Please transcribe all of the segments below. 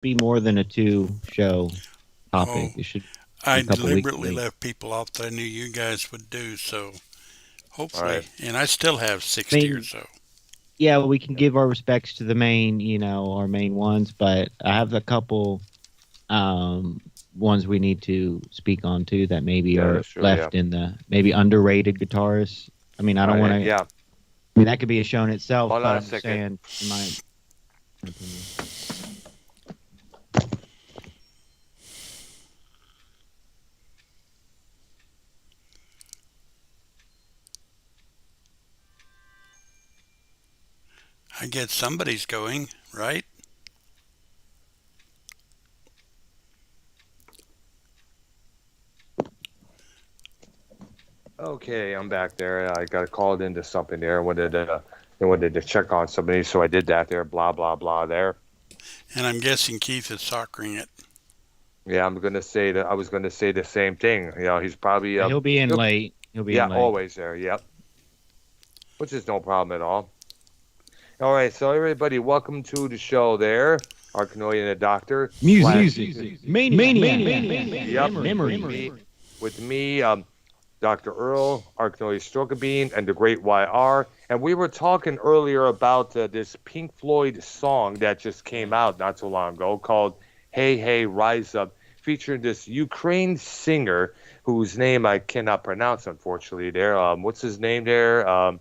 be more than a two-show Oh, topic. It should be I a couple weeks a deliberately week. left people off that I knew you guys would do, so All right. hopefully, and I still have I 60 or mean, so. yeah, we can give our respects to the main, our main ones, but I have a couple um ones we need to speak on too that maybe Yeah, are that's true. Yeah. left in the maybe underrated guitarists. I mean, I All don't want right. to. Yeah. I mean, that could be a show in itself, Hold but on a I'm just second. saying, in my opinion. I guess somebody's going, right? Okay, I'm back there. I got called into something there. I wanted to check on somebody, so I did that there. Blah blah blah. There. And I'm guessing Keith is soccering it. Yeah, I'm gonna say that. I was gonna say the same thing. He's probably He'll be in he'll- late. He'll be yeah, in late. always there. Yep. Which is no problem at all. All right, so everybody, welcome to the show. There, Arknolia and the Doctor. Music. Mania. Yep. Memory. With me, Dr. Earl, Arknolia Strokabine, and the Great YR. And we were talking earlier about this Pink Floyd song that just came out not so long ago called Hey Hey Rise Up, featuring this Ukraine singer whose name I cannot pronounce, unfortunately. There, what's his name there?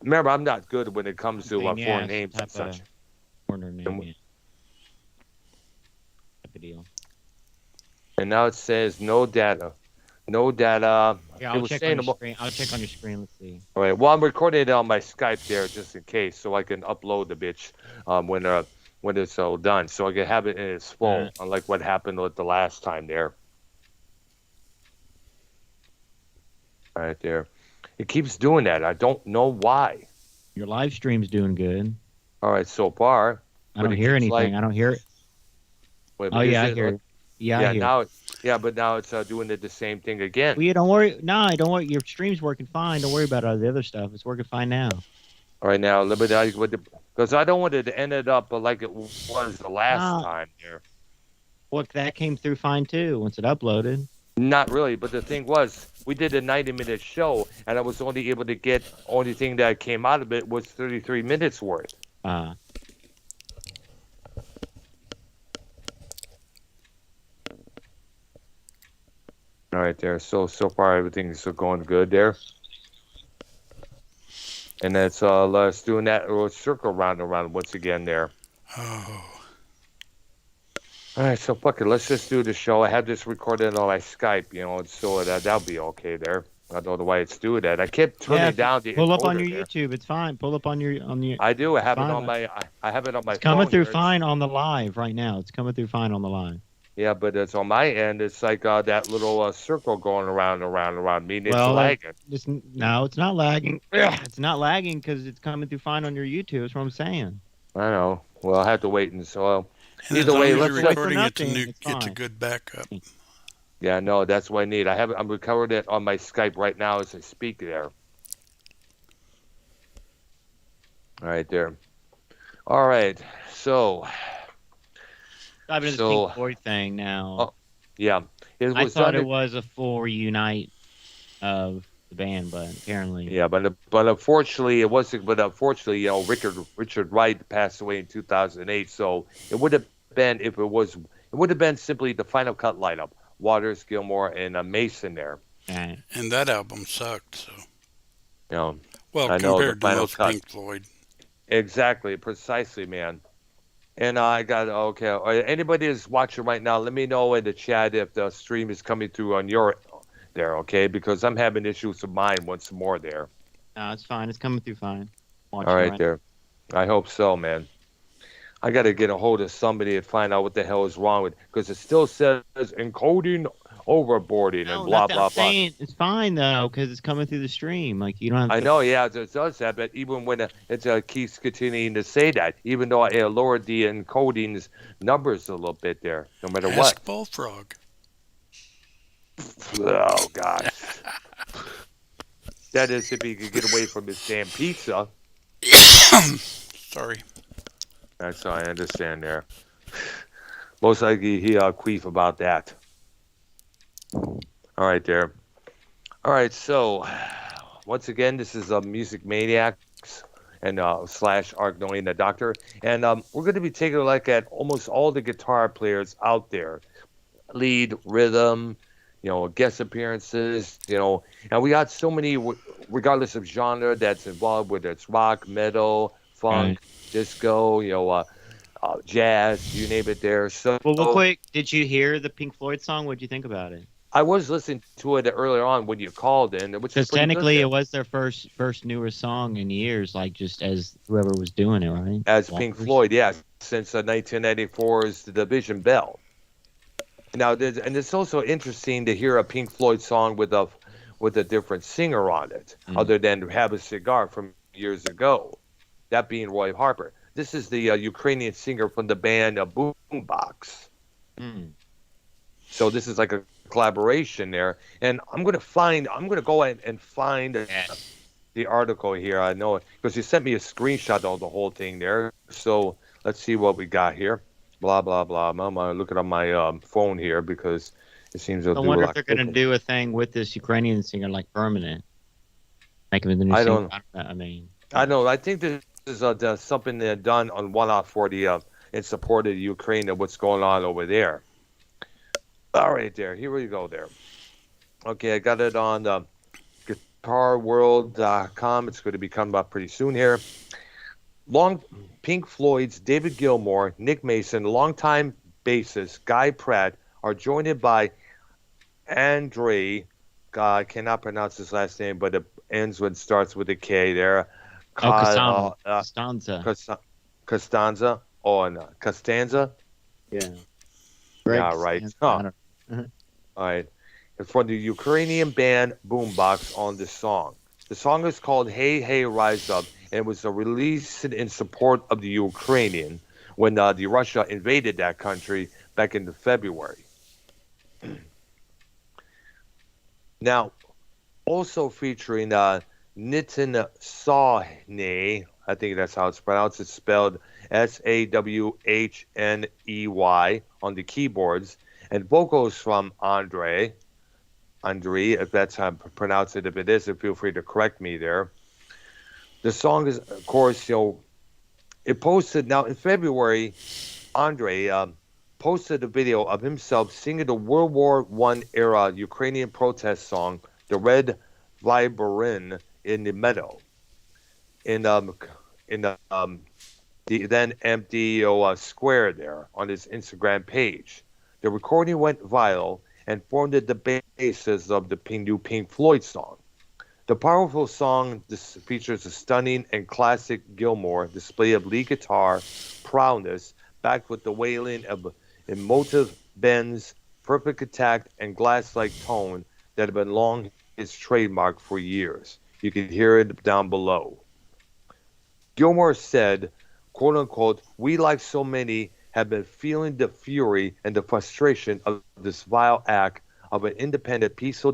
Remember, I'm not good when it comes to foreign names and such. Corner name. Yeah. Type of deal. And now it says no data. No data. Yeah, It I'll was check saying on your about- screen. I'll check on your screen. Let's see. All right. Well, I'm recording it on my Skype there just in case, so I can upload the bitch when it's all done, so I can have it in its full, Yeah. unlike what happened with the last time there. Right there. It keeps doing that. I don't know why. Your live stream's doing good. All right, so far. I But don't it hear keeps anything. like- I don't hear it. Wait, Oh but yeah, I is it- hear it. Yeah, Yeah, I hear it. but now it's doing it the same thing again. Well, yeah, don't worry. No, don't worry. Your stream's working fine. Don't worry about all the other stuff. It's working fine now. All right, now, because I don't want it to end it up like it was the last time there. Well, that came through fine too once it uploaded. Not really, but the thing was, we did a 90-minute show, and I was only able to get, only thing that came out of it was 33 minutes worth. Uh, All right, there. So far, everything's going good there. And that's us doing that little circle round and round once again there. Oh, All right, so fuck it. Let's just do the show. I have this recorded on my Skype, so that'll be okay there. I don't know why it's doing that. I kept turning down the pull up on encoder your there. YouTube. It's fine. Pull up on your I do. I have it fine. on my. I have it on my. It's coming phone through here. fine on the live right now. It's coming through fine on the live. Yeah, but it's on my end. It's like that little circle going around and around and around. Meaning it's Well, lagging. No, it's not lagging. It's not lagging because it's coming through fine on your YouTube. That's what I'm saying. I know. Well, I'll have to wait and so. and Either as long way, as let's you're just- recording it to nothing, it's get a fine. good backup. Yeah, no, that's what I need. I'm recording it on my Skype right now as I speak there. All right, there. All right, so I've been So- this Pink Floyd thing now. Oh, yeah, it I was thought under- it was a full reunite of the band, but apparently, Yeah, but unfortunately it wasn't. But unfortunately, Richard Wright passed away in 2008. So it would have been if it was. It would have been simply the final cut lineup: Waters, Gilmour, and Mason there. eh, And that album sucked. So, You know, well, I know, the compared to final most cut. Pink Floyd. exactly, precisely, man. And I got okay. All right, anybody that's watching right now, let me know in the chat if the stream is coming through on your there, okay? Because I'm having issues with mine once more there. no, it's fine. It's coming through fine. Watch All it right, there. I hope so, man. I got to get a hold of somebody and find out what the hell is wrong with it, because it still says encoding overboarding No, and blah that's blah what I'm blah. saying. It's fine though because it's coming through the stream. Like you don't have. I to, know, yeah, it does that, but even when it keeps continuing to say that, even though I lowered the encoding's numbers a little bit there, no matter Ask Bullfrog. what. Oh gosh, that is if he could get away from his damn pizza. Sorry. That's how I understand there. Most likely he queef about that. All right, there. All right, so once again, this is Music Maniacs and slash Arknolia and the Doctor, and we're going to be taking a look at almost all the guitar players out there, lead, rhythm, guest appearances, and we got so many, regardless of genre that's involved, whether it's rock, metal, funk, disco, jazz, you name it there. So, well, quick, did you hear the Pink Floyd song? What'd you think about it? I was listening to it earlier on when you called in, which is Because pretty technically good, it was their first newer song in years, like just as whoever was doing it, right? as Pink Floyd, yeah, since 1994's The Division Bell. Now, and it's also interesting to hear a Pink Floyd song with a different singer on it, other than Have a Cigar from years ago, that being Roy Harper. This is the Ukrainian singer from the band Boombox. So this is like a collaboration there, and I'm gonna go ahead and find the article here. I know it because you sent me a screenshot of the whole thing there. So let's see what we got here. Blah blah blah. I'm looking on my phone here because it seems to. I wonder if they're gonna do a thing with this Ukrainian singer, like permanent, make him the new singer. I know. I think this is something they've done on one-off for the in support of Ukraine and what's going on over there. All right, there. Here we go. There. Okay, I got it on GuitarWorld.com. It's going to be coming up pretty soon here. Pink Floyd's David Gilmour, Nick Mason, longtime bassist Guy Pratt are joined by Andre. I cannot pronounce his last name, but it ends with starts with a K there. Costanza. Costanza. Oh, no. Costanza. Yeah. Yeah, right. Huh. All right. It's for the Ukrainian band Boombox on this song. The song is called Hey Hey Rise Up, and it was released in support of the Ukrainian when the Russia invaded that country back in February. Now, also featuring Nitin Sawhney, I think that's how it's pronounced. It's spelled Sawhney on the keyboards, and vocals from Andre, if that's how I pronounce it. If it isn't, feel free to correct me there. The song is, of course, it posted now in February. Andre posted a video of himself singing the World War I era Ukrainian protest song, "The Red Viberin in the Meadow," in the then empty square there on his Instagram page. The recording went viral and formed the basis of the new Pink Floyd song. The powerful song features a stunning and classic Gilmour display of lead guitar prowess, backed with the wailing of emotive bends, perfect attack, and glass-like tone that have been long his trademark for years. You can hear it down below. Gilmour said, quote unquote, "We, like so many, have been feeling the fury and the frustration of this vile act of an independent, peaceful,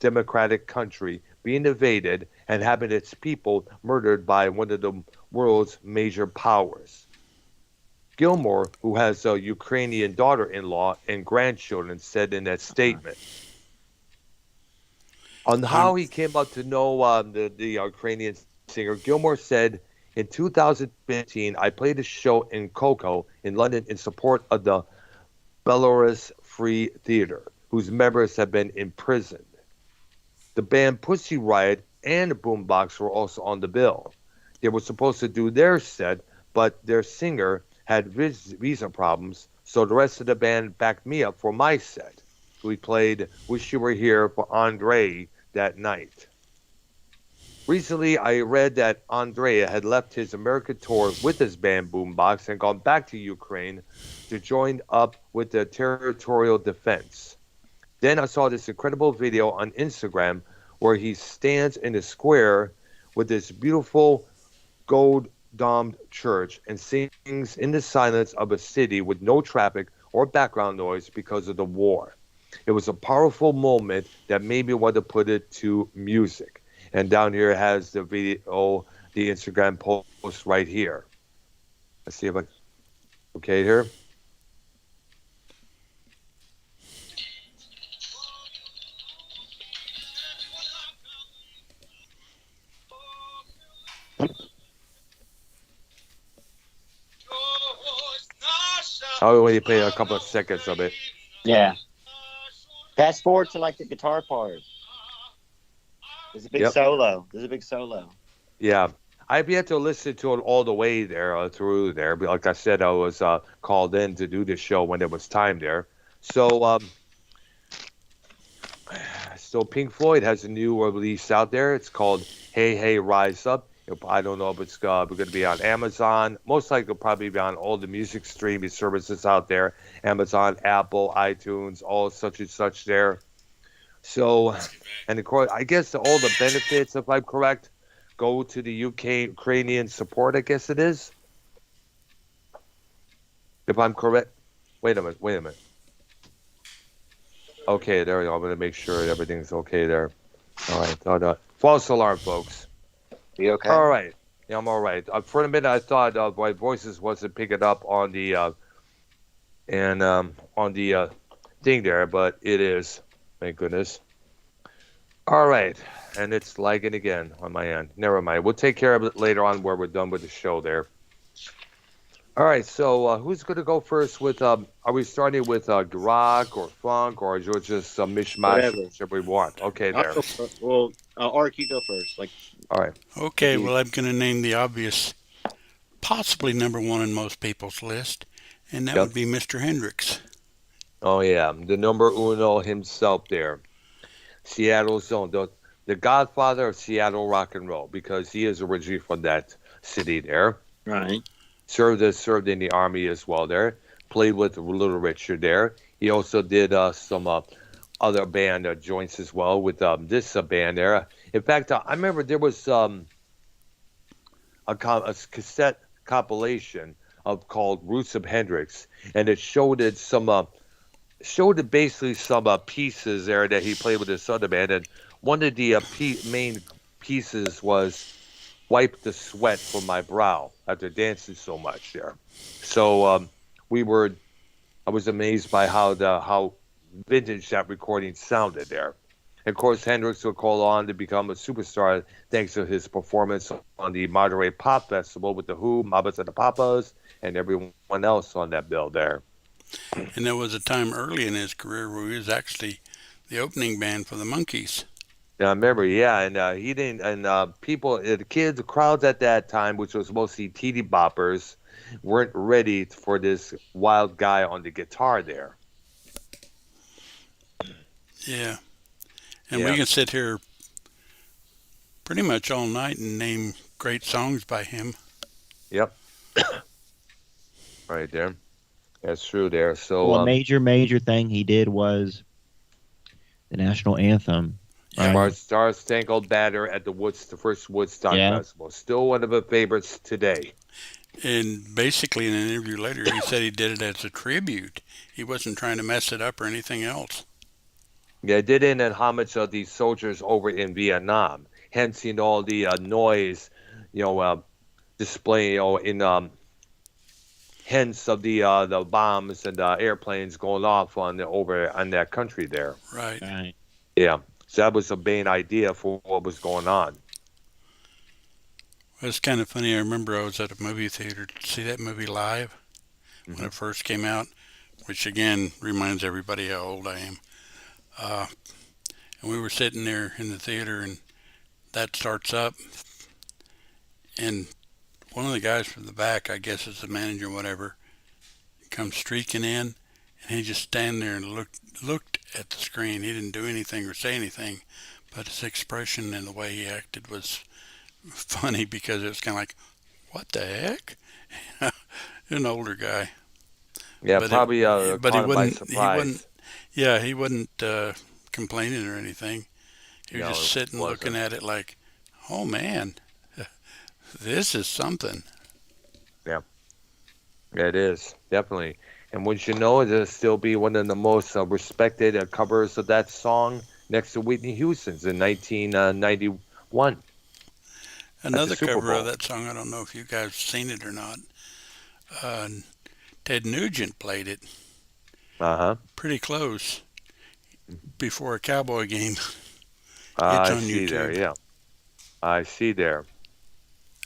democratic country being invaded and having its people murdered by one of the world's major powers." Gilmour, who has a Ukrainian daughter-in-law and grandchildren, said in that statement. On how he came up to know the Ukrainian singer, Gilmour said, "In 2015, I played a show in Coco in London in support of the Belarus Free Theatre, whose members have been imprisoned. The band Pussy Riot and Boombox were also on the bill. They were supposed to do their set, but their singer had visa problems, so the rest of the band backed me up for my set. We played Wish You Were Here for Andre that night. Recently, I read that Andre had left his American tour with his band Boombox and gone back to Ukraine to join up with the territorial defense. Then I saw this incredible video on Instagram where he stands in a square with this beautiful gold-domed church and sings in the silence of a city with no traffic or background noise because of the war. It was a powerful moment that made me want to put it to music." And down here it has the video, the Instagram post right here. Let's see if okay here. I'll only play a couple of seconds of it. Yeah. Fast forward to like the guitar part. There's a big solo. Yeah. I've yet to listen to it all the way there, through there. But like I said, I was called in to do this show when it was time there. So, so Pink Floyd has a new release out there. It's called Hey, Hey, Rise Up. I don't know if it's going to be on Amazon. Most likely it'll probably be on all the music streaming services out there. Amazon, Apple, iTunes, all such and such there. So, and of course, I guess all the benefits, if I'm correct, go to the Ukrainian support, I guess it is. If I'm correct. Wait a minute. Okay, there we go. I'm going to make sure everything's okay there. All right. False alarm, folks. You okay? All right. Yeah, I'm all right. For a minute, I thought my voices wasn't picking up on the thing there, but it is. Thank goodness. All right, and it's lagging again on my end. Never mind. We'll take care of it later on where we're done with the show there. All right. So who's going to go first? With are we starting with rock or funk or just a mishmash, whichever we want? Okay, there. Well, Ark, you go first. All right. Okay, well, I'm going to name the obvious, possibly number one on most people's list, and that would be Mr. Hendrix. Oh, yeah, the number uno himself there. Seattle's own, the godfather of Seattle rock and roll, because he is originally from that city there. Right. Served in the army as well there. Played with Little Richard there. He also did some other band joints as well with this band there. In fact, I remember there was a cassette compilation called Roots of Hendrix, and it showed basically some pieces there that he played with his other band, and one of the main pieces was "Wipe the Sweat from My Brow" after dancing so much there. So I was amazed by how vintage that recording sounded there. And of course, Hendrix would go on to become a superstar thanks to his performance on the Monterey Pop Festival with the Who, Mamas and the Papas, and everyone else on that bill there. And there was a time early in his career where he was actually the opening band for the Monkees. Yeah, I remember, and he didn't, and people, the kids, the crowds at that time, which was mostly teeny boppers, weren't ready for this wild guy on the guitar there. Yeah. And we can sit here pretty much all night and name great songs by him. Yep. Right there. That's true there. So, well, a major thing he did was the national anthem. Star Spangled Banner at the first Woodstock Festival. Still one of my favorites today. And basically in an interview later, he said he did it as a tribute. He wasn't trying to mess it up or anything else. Yeah, I did it in homage of the soldiers over in Vietnam. Hence, all the noise, display, in hence of the bombs and airplanes going off over on that country there. Right. Yeah. So that was the main idea for what was going on. Well, it's kind of funny. I remember I was at a movie theater to see that movie live when it first came out, which again reminds everybody how old I am. And we were sitting there in the theater, and that starts up, and one of the guys from the back, I guess it's the manager or whatever, comes streaking in, and he just stand there and looked at the screen. He didn't do anything or say anything, but his expression and the way he acted was funny because it was kind of like, what the heck? An older guy. Yeah, but probably but he by surprise. He wasn't complaining or anything. He was just sitting looking at it like, oh man, this is something. Yeah, it is, definitely. And wouldn't you know, it'll still be one of the most respected covers of that song next to Whitney Houston's in 1991. Another cover of that song, I don't know if you guys have seen it or not. Ted Nugent played it. Pretty close before a Cowboy game. I see YouTube. There, yeah. I see there.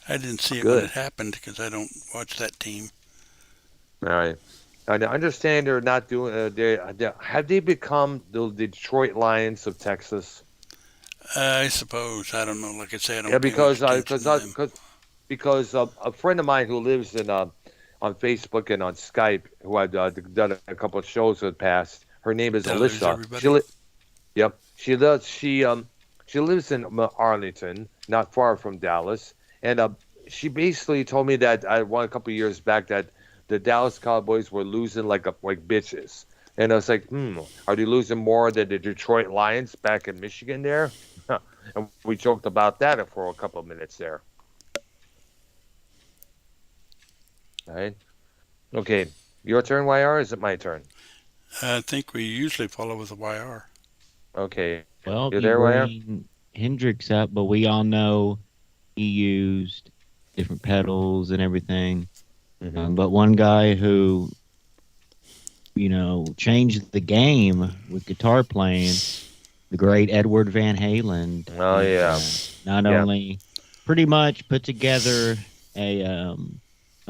I didn't see it when it happened because I don't watch that team. All right. I understand they're not doing. Have they become the Detroit Lions of Texas? I suppose. I don't know. Like I said, I Yeah, don't pay much because attention to them. a friend of mine who lives in on Facebook and on Skype, who I've done a couple of shows with past. Her name is Now there's Alyssa. everybody. Yep, she lives in Arlington, not far from Dallas, and she basically told me that I won a couple of years back that the Dallas Cowboys were losing like bitches, and I was like, are they losing more than the Detroit Lions back in Michigan there? And we joked about that for a couple of minutes there. All right. Okay. Your turn, YR, or is it my turn? I think we usually follow with a YR. Okay. Well, You you there, YR? bring Hendrix up, but we all know he used different pedals and everything. Mm-hmm. But one guy who, changed the game with guitar playing, the great Edward Van Halen. Oh, yeah. Not only pretty much put together a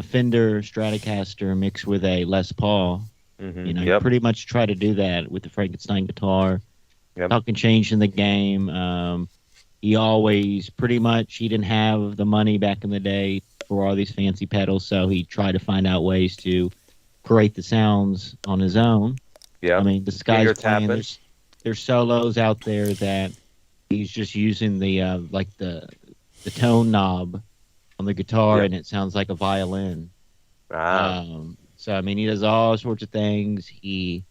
Fender Stratocaster mixed with a Les Paul. Mm-hmm. He pretty much tried to do that with the Frankenstein guitar. Yep. Talking change in the game. He always he didn't have the money back in the day for all these fancy pedals, so he tried to find out ways to create the sounds on his own. Yeah. I mean, this guy's playing. tapping. There's solos out there that he's just using the the tone knob on the guitar, and it sounds like a violin. So I mean, he does all sorts of things. He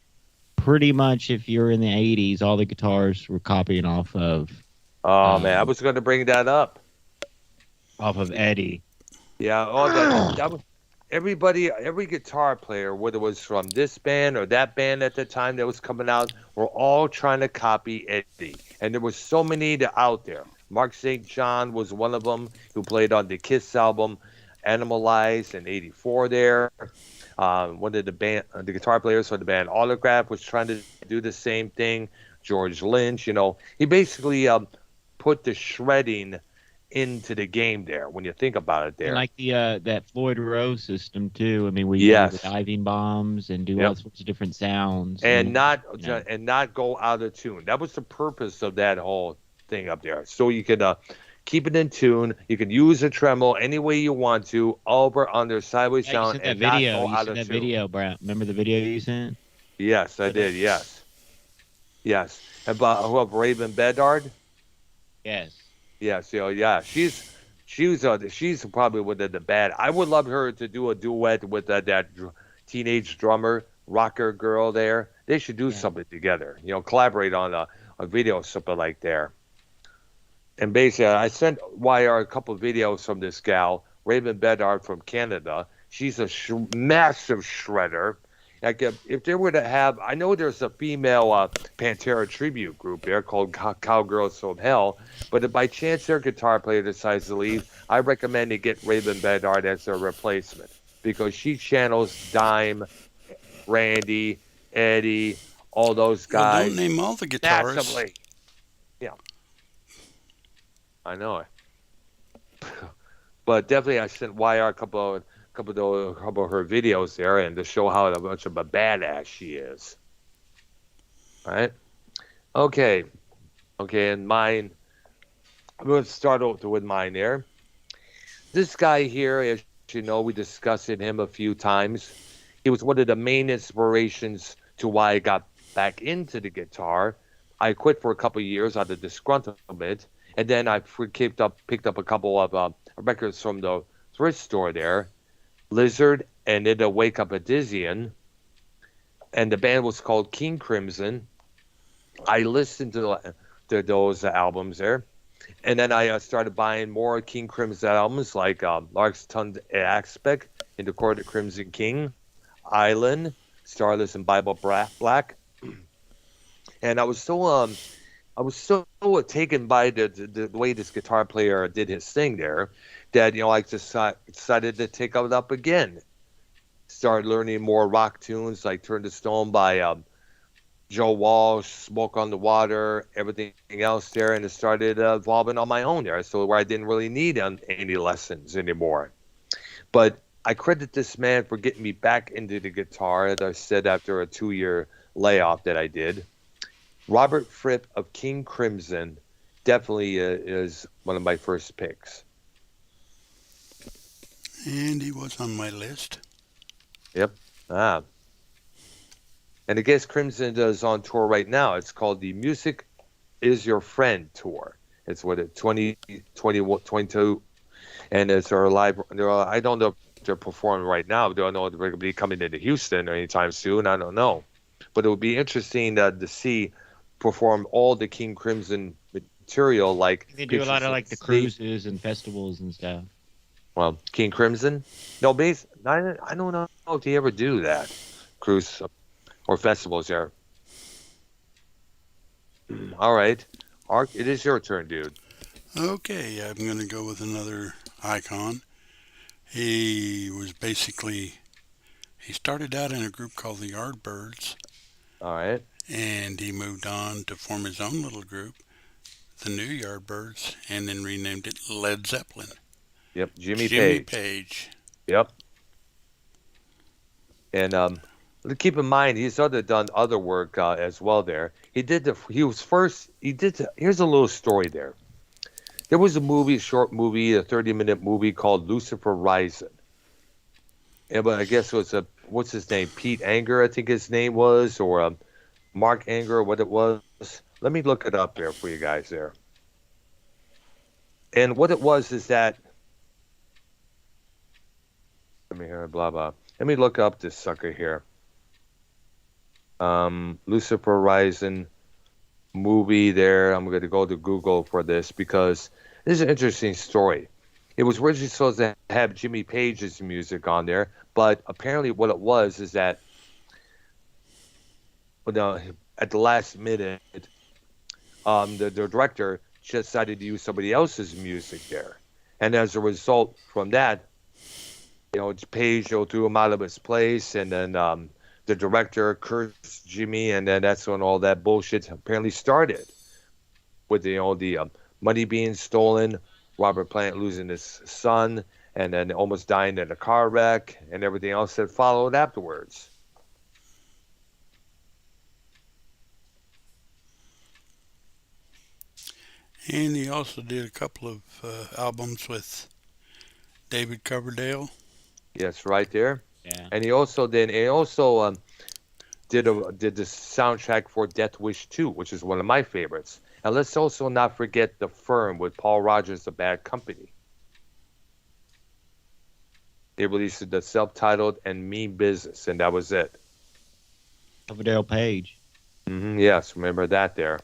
pretty much, if you're in the 80s, all the guitars were copying off of. Oh man, I was going to bring that up. Off of Eddie. Yeah. Every guitar player, whether it was from this band or that band at the time that was coming out, were all trying to copy Eddie. And there were so many out there. Mark St. John was one of them, who played on the Kiss album, Animalize in '84 there. One of the guitar players for the band Autograph was trying to do the same thing. George Lynch, he basically put the shredding into the game there. When you think about it, there, And like the that Floyd Rose system too. I mean, we use the diving bombs and do all sorts of different sounds, and not go out of tune. That was the purpose of that whole thing up there. So you could keep it in tune. You can use a tremolo any way you want to, over, under, sideways sound, and not go out of tune. Video, Brad. Remember the video you sent? Yes, I did. Yes. About Raven Bedard? Yes. Yes. She's probably one of the bad. I would love her to do a duet with that teenage drummer rocker girl there. They should do something together. Collaborate on a video, something like there. And basically, I sent YR a couple of videos from this gal, Raven Bedard from Canada. She's a massive shredder. Like if they were to have, I know there's a female Pantera tribute group there called Cowgirls from Hell, but if by chance their guitar player decides to leave, I recommend they get Raven Bedard as their replacement, because she channels Dime, Randy, Eddie, all those guys. Well, don't name all the guitarists. Massively. Yeah. I know it. But definitely I sent YR a couple of her videos there, and to show how much of a badass she is. All right. Okay, and mine, I'm going to start with mine there. This guy here, as you know, we discussed him a few times. He was one of the main inspirations to why I got back into the guitar. I quit for a couple of years out of disgruntlement, and then I picked up a couple of records from the thrift store there, Lizard and It'll Wake Up a Dizzian, and the band was called King Crimson. I listened to those albums there, and then I started buying more King Crimson albums, like Lark's Tongue Aspect, In the Court of Crimson King, Island, Starless and Bible Black. And I was so taken by the way this guitar player did his thing there, that I decided to take it up again. Started learning more rock tunes like Turn to Stone by Joe Walsh, Smoke on the Water, everything else there, and it started evolving on my own there. So where I didn't really need any lessons anymore. But I credit this man for getting me back into the guitar, as I said, after a 2-year layoff that I did. Robert Fripp of King Crimson definitely is one of my first picks. And he was on my list. Yep. And I guess Crimson is on tour right now. It's called the Music Is Your Friend Tour. It's what it 2022, and it's our live. I don't know if they're performing right now. I don't know if they're going to be coming into Houston anytime soon. I don't know, but it would be interesting to see perform all the King Crimson material. Like they do a lot of like the cruises and festivals and stuff. Well, King Crimson, no, I don't know if they ever do that, cruise or festivals there. All right. Ark, it is your turn, dude. Okay, I'm going to go with another icon. He started out in a group called the Yardbirds. All right. And he moved on to form his own little group, the New Yardbirds, and then renamed it Led Zeppelin. Yep, Jimmy Page. Yep. And keep in mind, he's done other work as well there. Here's a little story there. There was a short movie, a 30-minute movie called Lucifer Rising. But I guess it was what's his name? Pete Anger, I think his name was, or Mark Anger, what it was. Let me look it up there for you guys there. And what it was is that, let me hear blah blah. Let me look up this sucker here. Lucifer Rising movie there. I'm going to go to Google for this because this is an interesting story. It was originally supposed to have Jimmy Page's music on there, but apparently what it was is that at the last minute, the director just decided to use somebody else's music there. And as a result from that, Page threw him out of his place, and then the director cursed Jimmy, and then that's when all that bullshit apparently started. With the money being stolen, Robert Plant losing his son, and then almost dying in a car wreck, and everything else that followed afterwards. And he also did a couple of albums with David Coverdale. Yes, right there. Yeah. And he also did the soundtrack for Death Wish 2, which is one of my favorites. And let's also not forget The Firm with Paul Rogers, The Bad Company. They released the self-titled and Mean Business, and that was it. Coverdale Page. Yes, remember that there.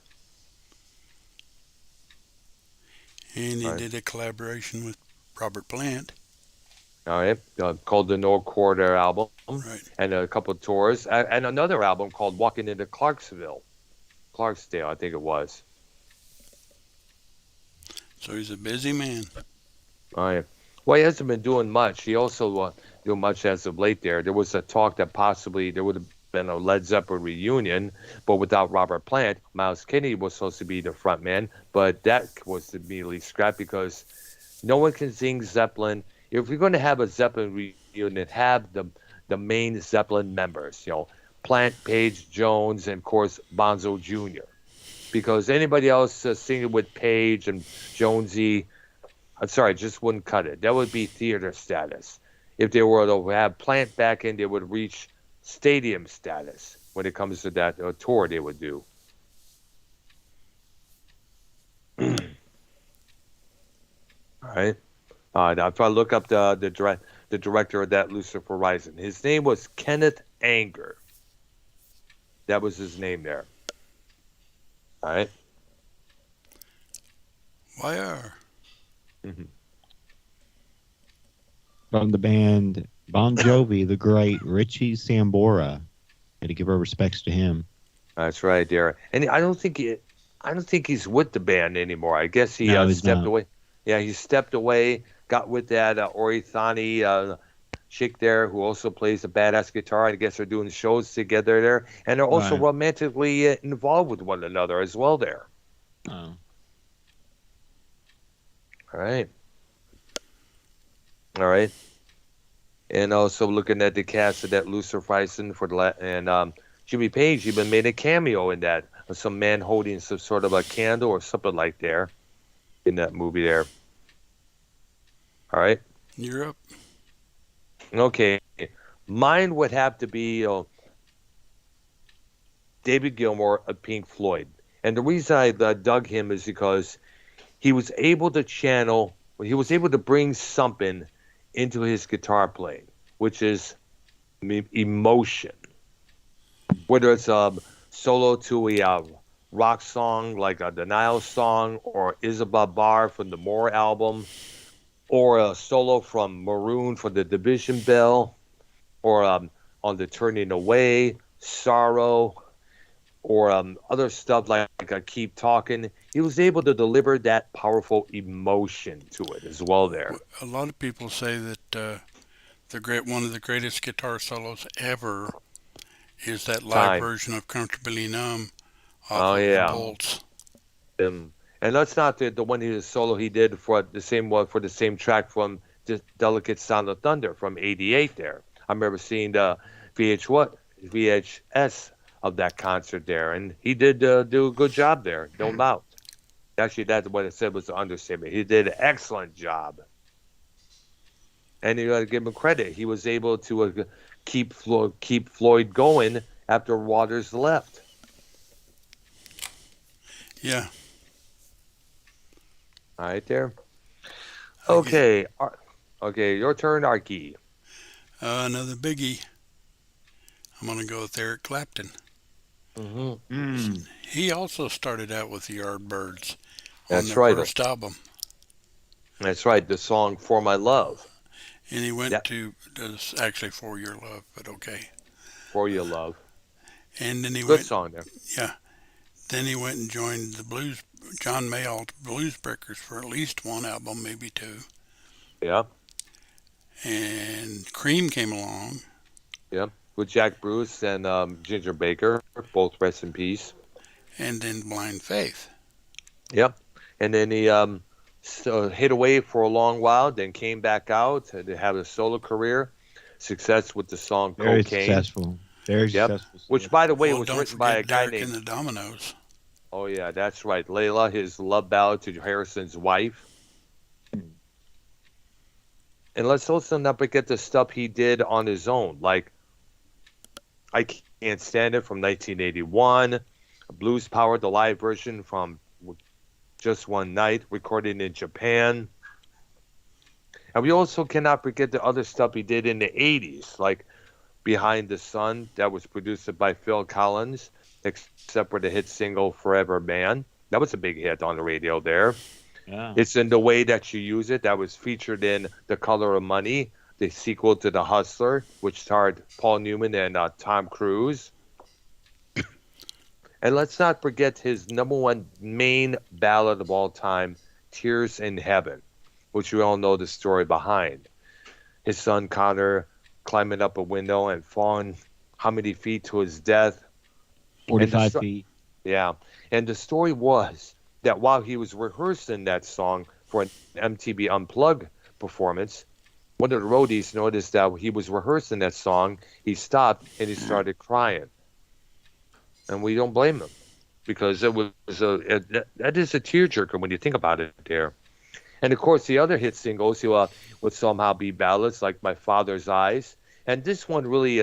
And he did a collaboration with Robert Plant. All right, called the No Quarter album, right. And a couple of tours, and another album called Walking into Clarksdale, I think it was. So he's a busy man. All right. Well, he hasn't been doing much. He also doing much as of late there. There was a talk that possibly there would have been a Led Zeppelin reunion, but without Robert Plant. Miles Kennedy was supposed to be the front man, but that was immediately scrapped because no one can sing Zeppelin. If you're going to have a Zeppelin reunion, have the main Zeppelin members, Plant, Page, Jones, and of course Bonzo Jr. Because anybody else singing with Page and Jonesy, I'm sorry, just wouldn't cut it. That would be theater status. If they were to have Plant back in, they would reach stadium status when it comes to that tour they would do. All right. Now, if I look up the director of that Lucifer Rising, his name was Kenneth Anger. That was his name there. All right. YR. From the band Bon Jovi, the great Richie Sambora. Had to give our respects to him. That's right, there. And I don't think he's with the band anymore. I guess he stepped away. Yeah, he stepped away. Got with that Ori Thani chick there who also plays a badass guitar. I guess they're doing shows together there, and they're also romantically involved with one another as well there. Oh. All right. And also looking at the cast of that Lucifer Rising for and Jimmy Page even made a cameo in that. Some man holding some sort of a candle or something like there in that movie there. All right. You're up. Okay. Mine would have to be David Gilmour of Pink Floyd. And the reason I dug him is because he was able to bring something into his guitar playing, which is emotion. Whether it's a solo to a rock song like the Nile song or Isabel Bar from the More album, or a solo from Maroon for the Division Bell, or on the Turning Away, Sorrow, or other stuff like I Keep Talking. He was able to deliver that powerful emotion to it as well there. A lot of people say that one of the greatest guitar solos ever is that live version of Comfortably Numb off of the Bolts. And that's not the one solo he did for the same track from the Delicate Sound of Thunder from '88 there. I remember seeing the VHS of that concert there, and he did do a good job there, no doubt. Actually, that's what it said was the understatement. He did an excellent job. And you got to give him credit. He was able to keep Floyd going after Waters left. Yeah. All right, there. Okay. Okay, your turn, Arky. Another biggie. I'm going to go with Eric Clapton. Mm-hmm. He also started out with the Yardbirds on their first album. That's right, the song For My Love. And he went to, actually For Your Love, but okay. For Your Love. And then he Good song there. Yeah. Then he went and joined the John Mayall Blues Breakers for at least one album, maybe two. Yeah. And Cream came along. Yeah. With Jack Bruce and Ginger Baker, both rest in peace. And then Blind Faith. Yep. And then he hid away for a long while, then came back out to have a solo career. Success with the song Very Cocaine. Successful. Very successful. Which, by the way, was written by a guy Derek named... and the Dominoes. Oh, yeah, that's right. Layla, his love ballad to Harrison's wife. And let's also not forget the stuff he did on his own, like I Can't Stand It from 1981, Blues Power, the live version from Just One Night, recorded in Japan. And we also cannot forget the other stuff he did in the 80s, like Behind the Sun, that was produced by Phil Collins, except for the hit single Forever Man. That was a big hit on the radio there. Yeah. It's in the way that you use it. That was featured in The Color of Money, the sequel to The Hustler, which starred Paul Newman and Tom Cruise. And let's not forget his number one main ballad of all time, Tears in Heaven, which we all know the story behind. His son Connor climbing up a window and falling how many feet to his death? 45 feet. Yeah. And the story was that while he was rehearsing that song for an MTV Unplugged performance, one of the roadies noticed that he was rehearsing that song. He stopped and he started crying. And we don't blame him, because it was that is a tearjerker when you think about it there. And of course, the other hit singles would somehow be ballads like My Father's Eyes. And this one really,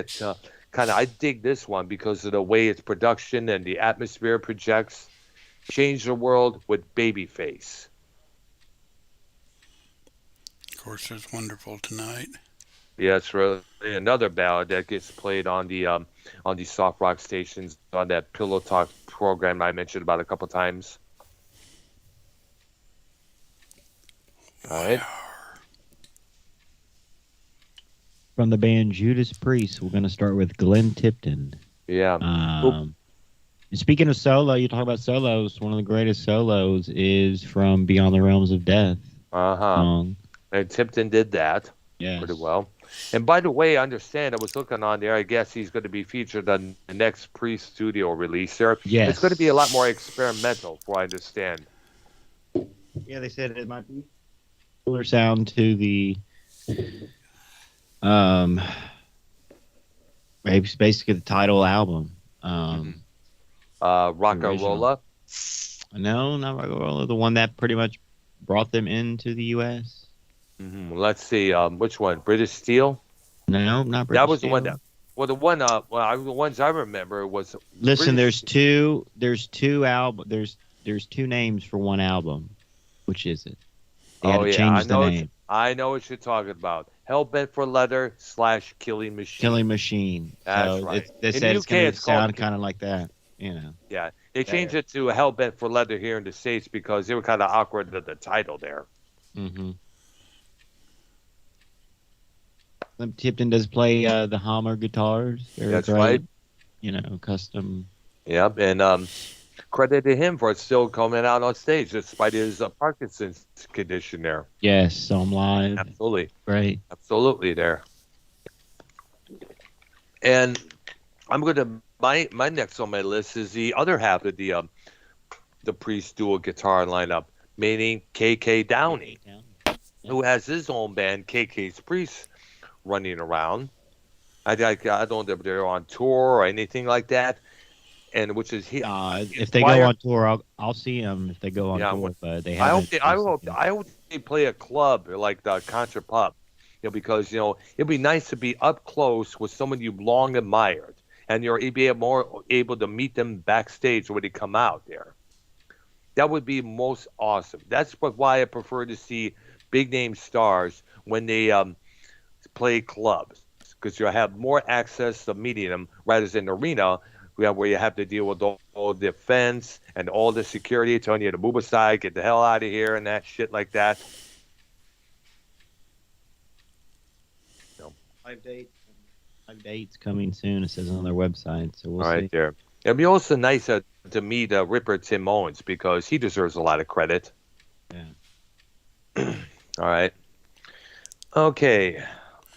I dig this one because of the way its production and the atmosphere projects. Change the World with Babyface. Of course, there's Wonderful Tonight. Yeah, it's really another ballad that gets played on the soft rock stations on that Pillow Talk program I mentioned about a couple times. All right. From the band Judas Priest, we're going to start with Glenn Tipton. Yeah. Speaking of solo, you talk about solos. One of the greatest solos is from Beyond the Realms of Death. And Tipton did that pretty well. And by the way, I understand, I was looking on there, I guess he's going to be featured on the next Priest studio release there. Yes. It's going to be a lot more experimental, from what I understand. Yeah, they said it might be similar sound to the Um, it's basically the title album. Rock-a-Rolla? No, not Rock-a-Rolla. The one that pretty much brought them into the U.S. Let's see. Which one? British Steel? No, not British That was Steel. the one that. Well, the ones I remember was. Listen, British... there's two names for one album. Which is it? They had to change the name. I know what you're talking about. Hellbent for Leather / Killing Machine. Killing Machine. That's right. They said it's going to sound kind of like that, Yeah, they changed it to Hellbent for Leather here in the States because they were kind of awkward with the title there. Mm-hmm. Tipton does play the Hammer guitars. That's right. Custom. Yep, and credit to him for still coming out on stage despite his Parkinson's condition there. Yes, saw him live. Absolutely. Right. Absolutely there. And I'm going to my next on my list is the other half of the Priest dual guitar lineup, meaning KK Downey, who has his own band, KK's Priest, running around. I don't know if they're on tour or anything like that. And which is if they go on tour, I'll see them if they go on tour. But they haven't. I hope they play a club like the Contra Pup, because it'd be nice to be up close with someone you've long admired, and you're more able to meet them backstage when they come out there. That would be most awesome. That's why I prefer to see big name stars when they play clubs, because you'll have more access to meeting them rather than arena. Where you have to deal with all the fence and all the security telling you to move aside, get the hell out of here, and that shit like that. 5 dates coming soon. It says on their website, so we'll see. All right, there. It'd be also nice to meet Ripper Tim Owens because he deserves a lot of credit. Yeah. All right. Okay,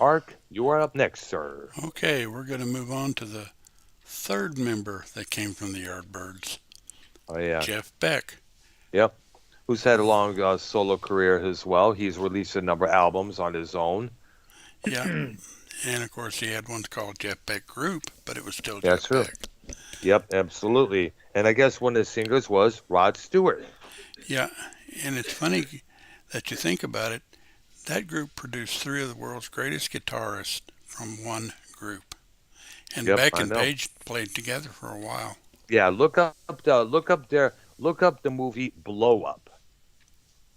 Ark, you are up next, sir. Okay, we're going to move on to the third member that came from the Yardbirds. Oh, yeah. Jeff Beck. Yep. Who's had a long solo career as well. He's released a number of albums on his own. Yeah. And, of course, he had one called Jeff Beck Group, but it was still That's Jeff Beck. Yep, absolutely. And I guess one of the singers was Rod Stewart. Yeah, and it's funny that you think about it. That group produced 3 of the world's greatest guitarists from one group. And Beck and Page played together for a while. Yeah, look up the movie Blow Up.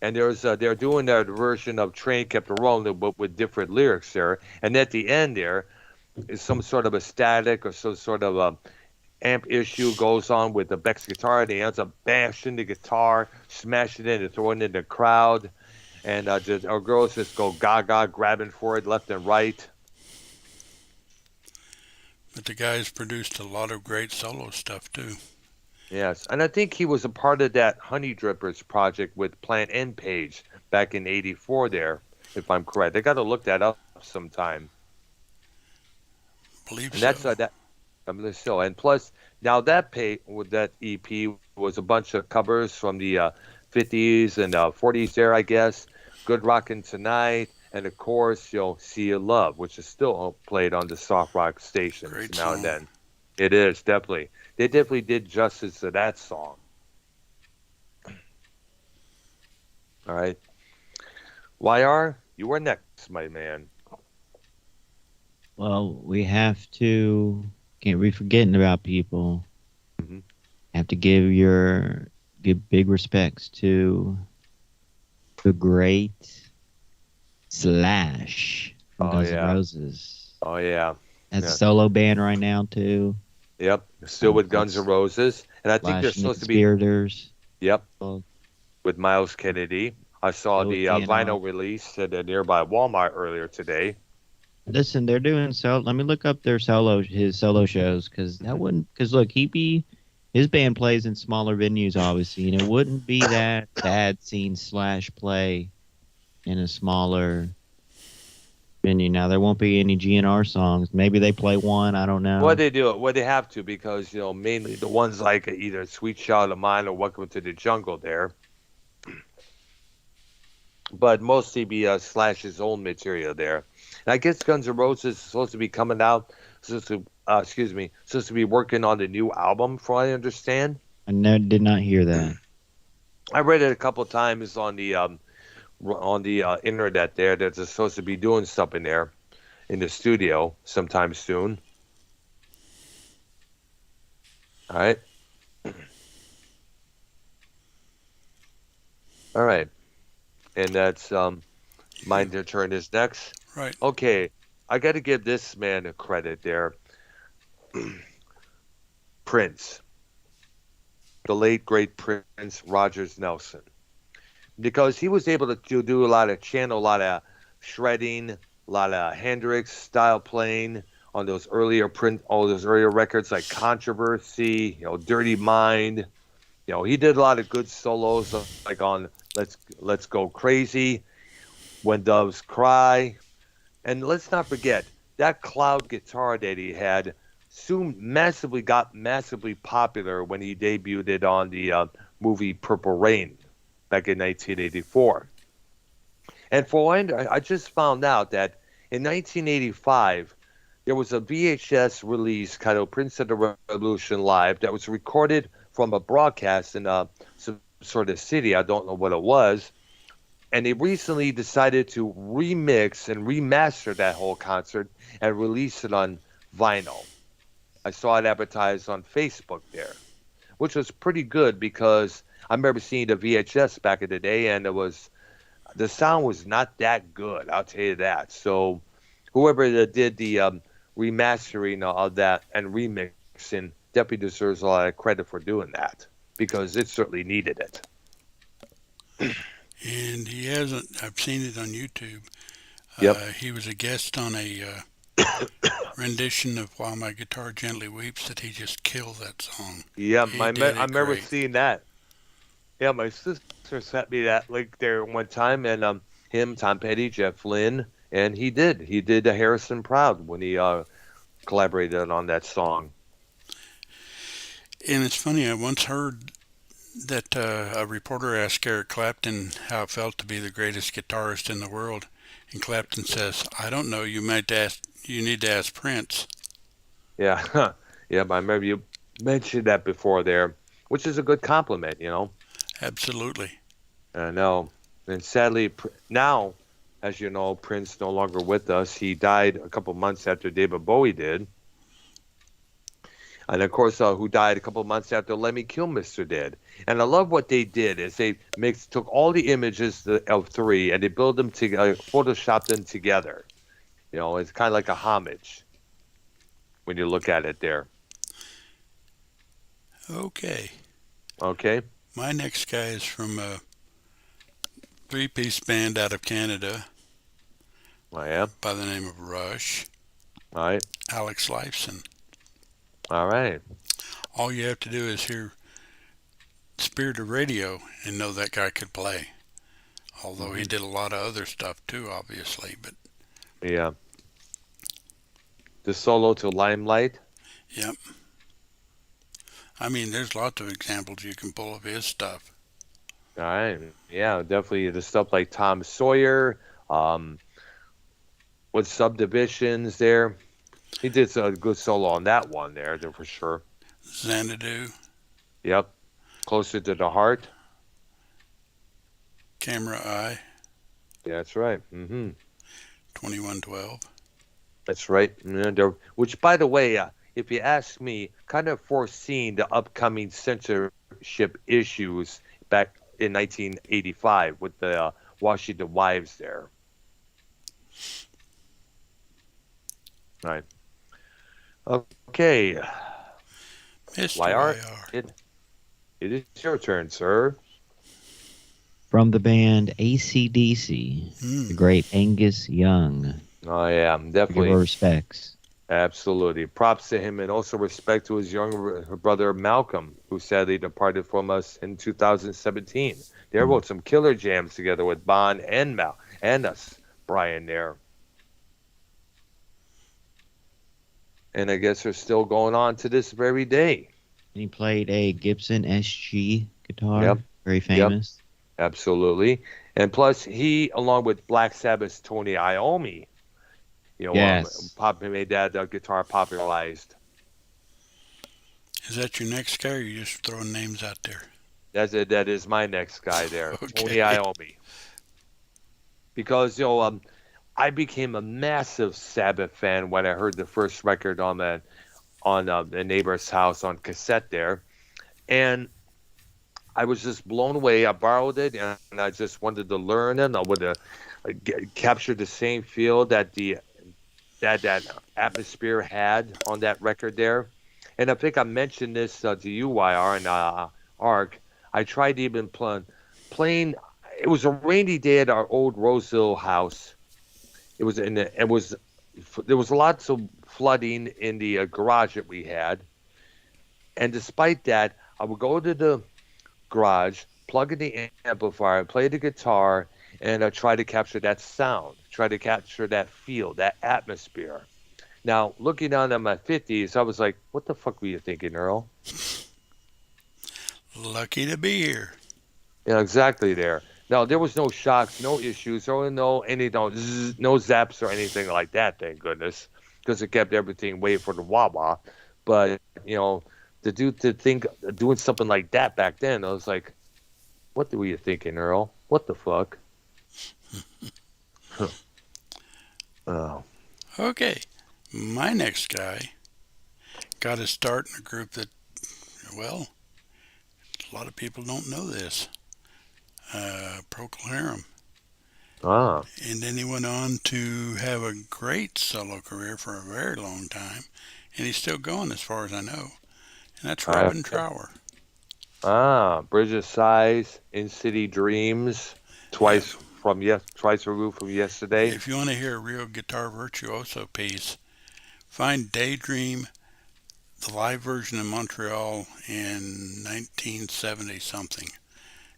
And they're doing that version of Train Kept a Rolling, but with different lyrics there. And at the end there is some sort of a static or some sort of a amp issue goes on with the Beck's guitar. And he ends up bashing the guitar, smashing it and throwing it in the crowd. And our girls just go gaga, grabbing for it left and right. But the guys produced a lot of great solo stuff, too. Yes, and I think he was a part of that Honey Drippers project with Plant and Page back in '84 there, if I'm correct. I got to look that up sometime. Believe and so. That's that. So, and plus, now that EP was a bunch of covers from the 50s and 40s there, I guess. Good Rockin' Tonight. And, of course, See You Love, which is still played on the soft rock stations now and then. It is, definitely. They definitely did justice to that song. All right. YR, you are next, my man. Well, we have to... Can't be forgetting about people. Mm-hmm. Have to give big respects to the great... Slash from Guns N' Roses. Oh, yeah. Has a solo band right now, too. Yep. Still with Guns N' Roses. And I think they're supposed to be... Conspirators. Yep. With Miles Kennedy. I saw the vinyl release at a nearby Walmart earlier today. Listen, they're doing Let me look up his solo shows, because look, his band plays in smaller venues, obviously, and it wouldn't be that bad seeing Slash play in a smaller venue. Now, there won't be any GNR songs. Maybe they play one. I don't know. Well, they do it. Well, they have to because, mainly the ones like either Sweet Child of Mine or Welcome to the Jungle there. But mostly be Slash's own material there. And I guess Guns N' Roses is supposed to be coming out, supposed to be working on the new album, from what I understand. I did not hear that. I read it a couple of times on the internet there that they're supposed to be doing something there in the studio sometime soon. All right. All right. And that's my turn is next. Right. Okay. I got to give this man a credit there. Prince. The late, great Prince Rogers Nelson. Because he was able to do a lot of shredding, a lot of Hendrix style playing on those earlier records like Controversy, Dirty Mind. He did a lot of good solos like on Let's Go Crazy, When Doves Cry. And let's not forget that cloud guitar that he had soon got massively popular when he debuted it on the movie Purple Rain back in 1984. And I just found out that in 1985, there was a VHS release titled Prince of the Revolution Live that was recorded from a broadcast in some sort of city. I don't know what it was. And they recently decided to remix and remaster that whole concert and release it on vinyl. I saw it advertised on Facebook there, which was pretty good because I remember seeing the VHS back in the day, and the sound was not that good. I'll tell you that. So whoever did the remastering of that and remixing definitely deserves a lot of credit for doing that because it certainly needed it. And he hasn't. I've seen it on YouTube. Yep. He was a guest on a rendition of While My Guitar Gently Weeps that he just killed that song. Yeah, I remember seeing that. Yeah, my sister sent me that link there one time, and him, Tom Petty, Jeff Lynne, and he did Harrison proud when he collaborated on that song. And it's funny, I once heard that a reporter asked Eric Clapton how it felt to be the greatest guitarist in the world, and Clapton says, "I don't know. You need to ask Prince." Yeah, yeah, but I remember you mentioned that before there, which is a good compliment, Absolutely. I know. And sadly, now, as you know, Prince no longer with us. He died a couple months after David Bowie did. And, of course, who died a couple months after Lemmy Kilmister did. And I love what they did is they took all the images of three and they built them together, photoshopped them together. It's kind of like a homage when you look at it there. Okay. Okay. My next guy is from a three-piece band out of Canada. I am. By the name of Rush. All right. Alex Lifeson. All right. All you have to do is hear Spirit of Radio and know that guy could play. Although he did a lot of other stuff too, obviously. But yeah. The solo to Limelight. Yep. I mean, there's lots of examples you can pull of his stuff. All right. Yeah, definitely the stuff like Tom Sawyer, with Subdivisions there. He did a good solo on that one there for sure. Xanadu. Yep. Closer to the Heart. Camera Eye. Yeah, that's right. 2112. That's right. Which, by the way, if you ask me, kind of foreseen the upcoming censorship issues back in 1985 with the Washington Wives there. Right. Okay. Mr. YR. It is your turn, sir. From the band AC/DC, the great Angus Young. Oh, yeah, definitely. Give our respects. Absolutely. Props to him, and also respect to his younger brother, Malcolm, who sadly departed from us in 2017. They wrote some killer jams together with Bon and us, Brian, there. And I guess they're still going on to this very day. He played a Gibson SG guitar, very famous. Absolutely. And plus, he, along with Black Sabbath's Tony Iommi, Yes. Made that guitar popularized. Is that your next guy, or you just throwing names out there? That's it. That is my next guy there, Okay. Tony Iommi. Because I became a massive Sabbath fan when I heard the first record on the neighbor's house on cassette there, and I was just blown away. I borrowed it, and I just wanted to learn it. I would have captured the same feel that that atmosphere had on that record there. And I think I mentioned this to you, YR, and Ark. I tried even playing. It was a rainy day at our old Roseville house. There was lots of flooding in the garage that we had, and despite that, I would go to the garage, plug in the amplifier, play the guitar, and try to capture that sound, try to capture that feel, that atmosphere. Now, looking down at my 50s, I was like, what the fuck were you thinking, Earl? Lucky to be here. Yeah, exactly there. Now, there was no shocks, no issues, or no zaps or anything like that, thank goodness, because it kept everything way for the wah-wah. But, to think doing something like that back then, I was like, what were you thinking, Earl? What the fuck? Oh. Okay. My next guy got his start in a group that, well, a lot of people don't know this. Procol Harum. Ah. And then he went on to have a great solo career for a very long time, and he's still going as far as I know. And that's Robin Trower. Bridge of Sighs, In City Dreams, twice removed from yesterday. If you want to hear a real guitar virtuoso piece, find Daydream, the live version in Montreal in 1970 something.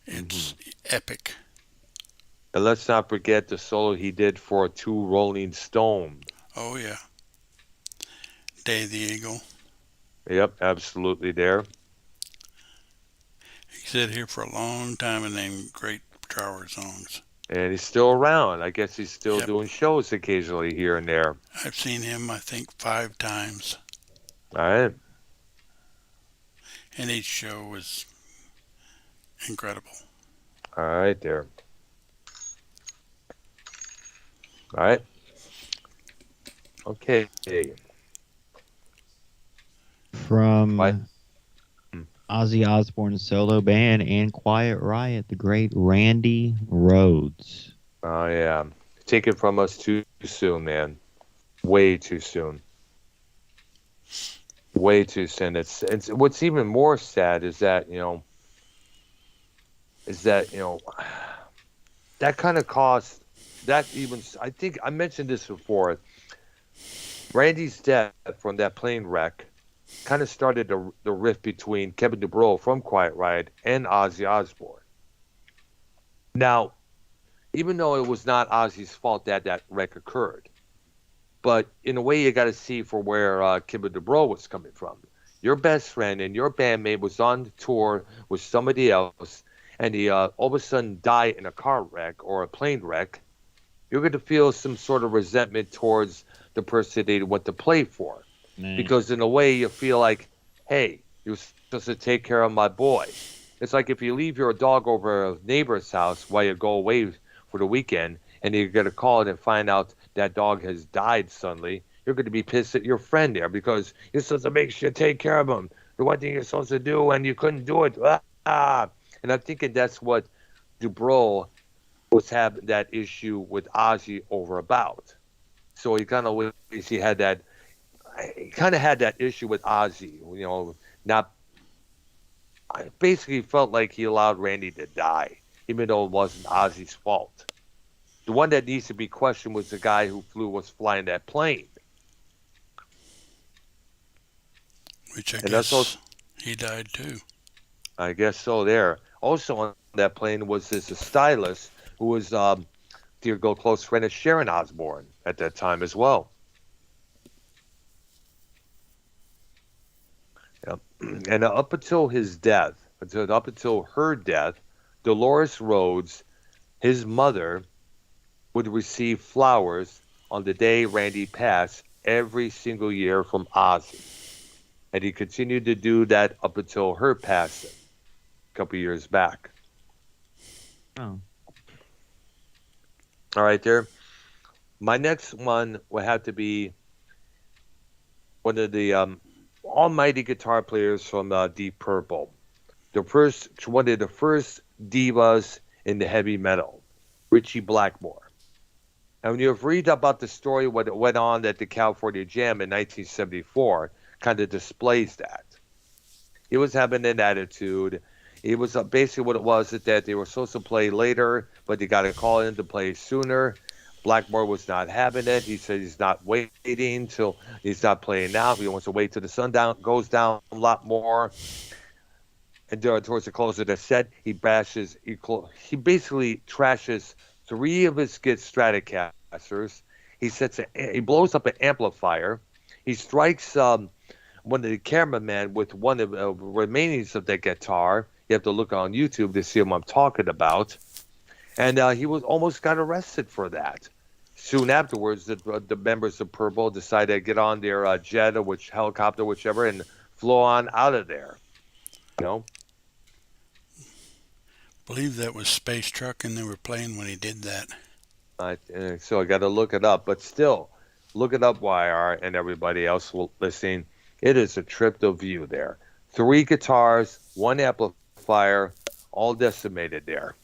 It's epic. And let's not forget the solo he did for Two Rolling Stones. Oh yeah. Day of the Eagle. Yep, absolutely there. He sat here for a long time and named great Trower songs. And he's still around. I guess he's still doing shows occasionally here and there. I've seen him, I think, 5 times. All right. And each show was incredible. All right there. All right. Okay. From Ozzy Osbourne's solo band and Quiet Riot, the great Randy Rhodes. Oh, yeah. Taken from us too soon, man. Way too soon. Way too soon. It's what's even more sad is that, that kind of cost, that even, I think I mentioned this before. Randy's death from that plane wreck kind of started the rift between Kevin DuBrow from Quiet Riot and Ozzy Osbourne. Now, even though it was not Ozzy's fault that wreck occurred, but in a way you got to see for where Kevin DuBrow was coming from. Your best friend and your bandmate was on tour with somebody else, and he all of a sudden died in a car wreck or a plane wreck. You're going to feel some sort of resentment towards the person they went to play for. Because in a way you feel like, hey, you're supposed to take care of my boy. It's like if you leave your dog over a neighbor's house while you go away for the weekend and you get a call and find out that dog has died suddenly, you're going to be pissed at your friend there because you're supposed to make sure you take care of him. The one thing you're supposed to do and you couldn't do it. And I'm thinking that's what DuBrow was having that issue with Ozzy over about. So he kind of had that issue with Ozzy, I basically felt like he allowed Randy to die, even though it wasn't Ozzy's fault. The one that needs to be questioned was the guy who was flying that plane. Which I guess he died too. I guess so there. Also on that plane was this stylist who was dear close friend of Sharon Osbourne at that time as well. Yep. And up until his death, up until her death, Dolores Rhodes, his mother, would receive flowers on the day Randy passed every single year from Ozzy. And he continued to do that up until her passing a couple years back. Oh. All right, there. My next one will have to be one of the almighty guitar players from Deep Purple. One of the first divas in the heavy metal, Richie Blackmore. And when you read about the story, what went on at the California Jam in 1974, kind of displays that. He was having an attitude. It was basically what it was that they were supposed to play later, but they got a call in to play sooner. Blackmore was not having it. He said he's not waiting till he's not playing now. He wants to wait till the sun goes down a lot more. And towards the close of the set, he basically trashes 3 of his Stratocasters. He blows up an amplifier. He strikes one of the cameramen with one of the remainings of that guitar. You have to look on YouTube to see what I'm talking about. And he almost got arrested for that. Soon afterwards, the members of Purple decided to get on their jet or helicopter, whichever, and flew on out of there. You know? I believe that was Space Truck, and they were playing when he did that. So I got to look it up. But still, look it up, YR, and everybody else listening. It is a trip to view there. 3 guitars, 1 amplifier, all decimated there.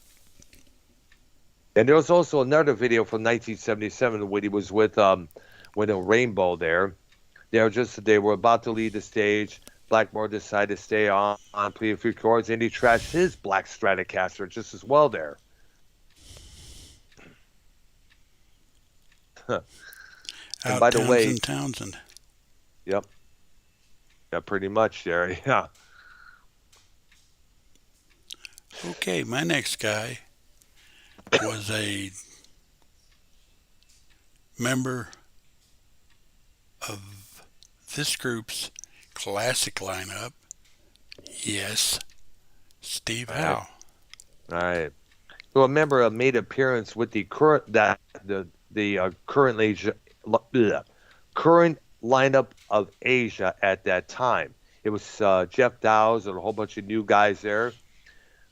And there was also another video from 1977 when he was with a Rainbow there. They were about to leave the stage. Blackmore decided to stay on, play a few chords, and he trashed his black Stratocaster just as well there. And by the way, Townsend. Yep. Yeah, pretty much there. Yeah. Okay, my next guy was a member of this group's classic lineup. Yes, Steve Howe. All right. So a member made appearance with the current lineup of Asia at that time. It was Jeff Dowes and a whole bunch of new guys there.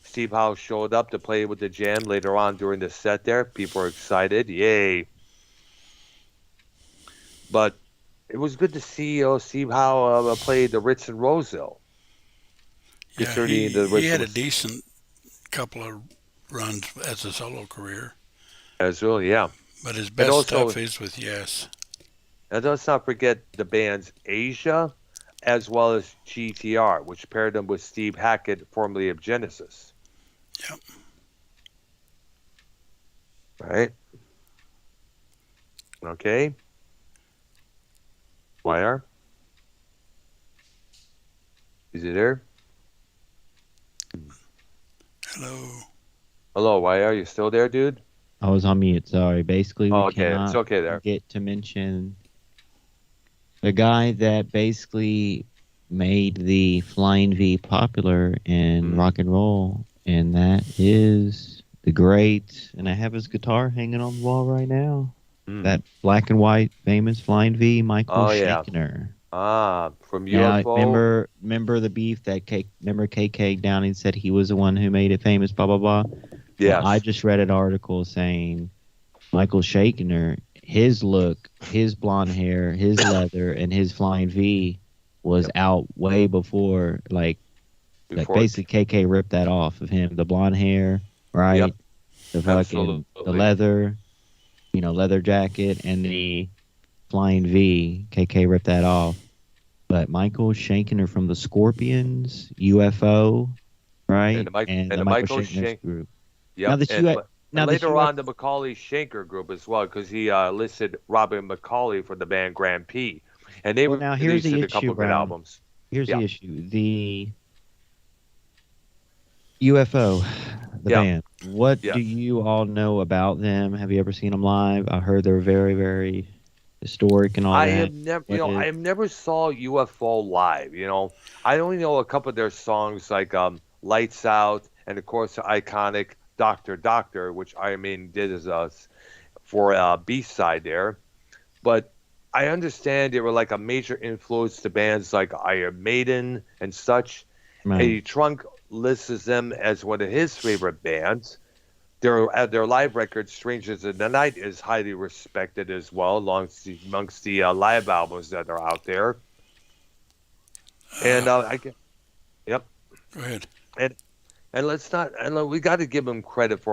Steve Howe showed up to play with the Jam later on during the set there. People were excited. Yay. But it was good to see Steve Howe play the Ritz in Roseville. Yeah, he had a decent couple of runs as a solo career. As well, yeah. But his best stuff is with Yes. And let's not forget the bands Asia as well as GTR, which paired him with Steve Hackett, formerly of Genesis. Yep. Right. Okay. YR? Is he there? Hello, YR, you still there, dude? I was on mute, sorry. Basically, we cannot it's okay there. forget to mention the guy that basically made the Flying V popular in rock and roll, and that is the great, and I have his guitar hanging on the wall right now, that black and white famous Flying V, Michael Shankner. From UFO. Now, remember the beef that KK Downing said he was the one who made it famous, blah, blah, blah? Yes. Well, I just read an article saying Michael Shankner, his look, his blonde hair, his leather, and his Flying V was out way before, basically KK ripped that off of him. The blonde hair, right? Yep. The fucking, the leather, leather jacket, and the Flying V, KK ripped that off. But Michael Shankner from the Scorpions, UFO, right? And the Michael Shankner group. Yep. Later on, the Macaulay Schenker group as well, because he listed Robin McCauley for the band Grand P. And they released a couple of good albums. Here's the issue. The UFO, the band. What do you all know about them? Have you ever seen them live? I heard they're very, very historic and all that. I have never saw UFO live. I only know a couple of their songs like "Lights Out" and of course the iconic "Doctor Doctor," which did as for B-side there. But I understand they were like a major influence to bands like Iron Maiden and such. Right. A Trunk lists them as one of his favorite bands. Their live record, Strangers in the Night, is highly respected as well amongst the live albums that are out there. And yep. Go ahead. And we got to give him credit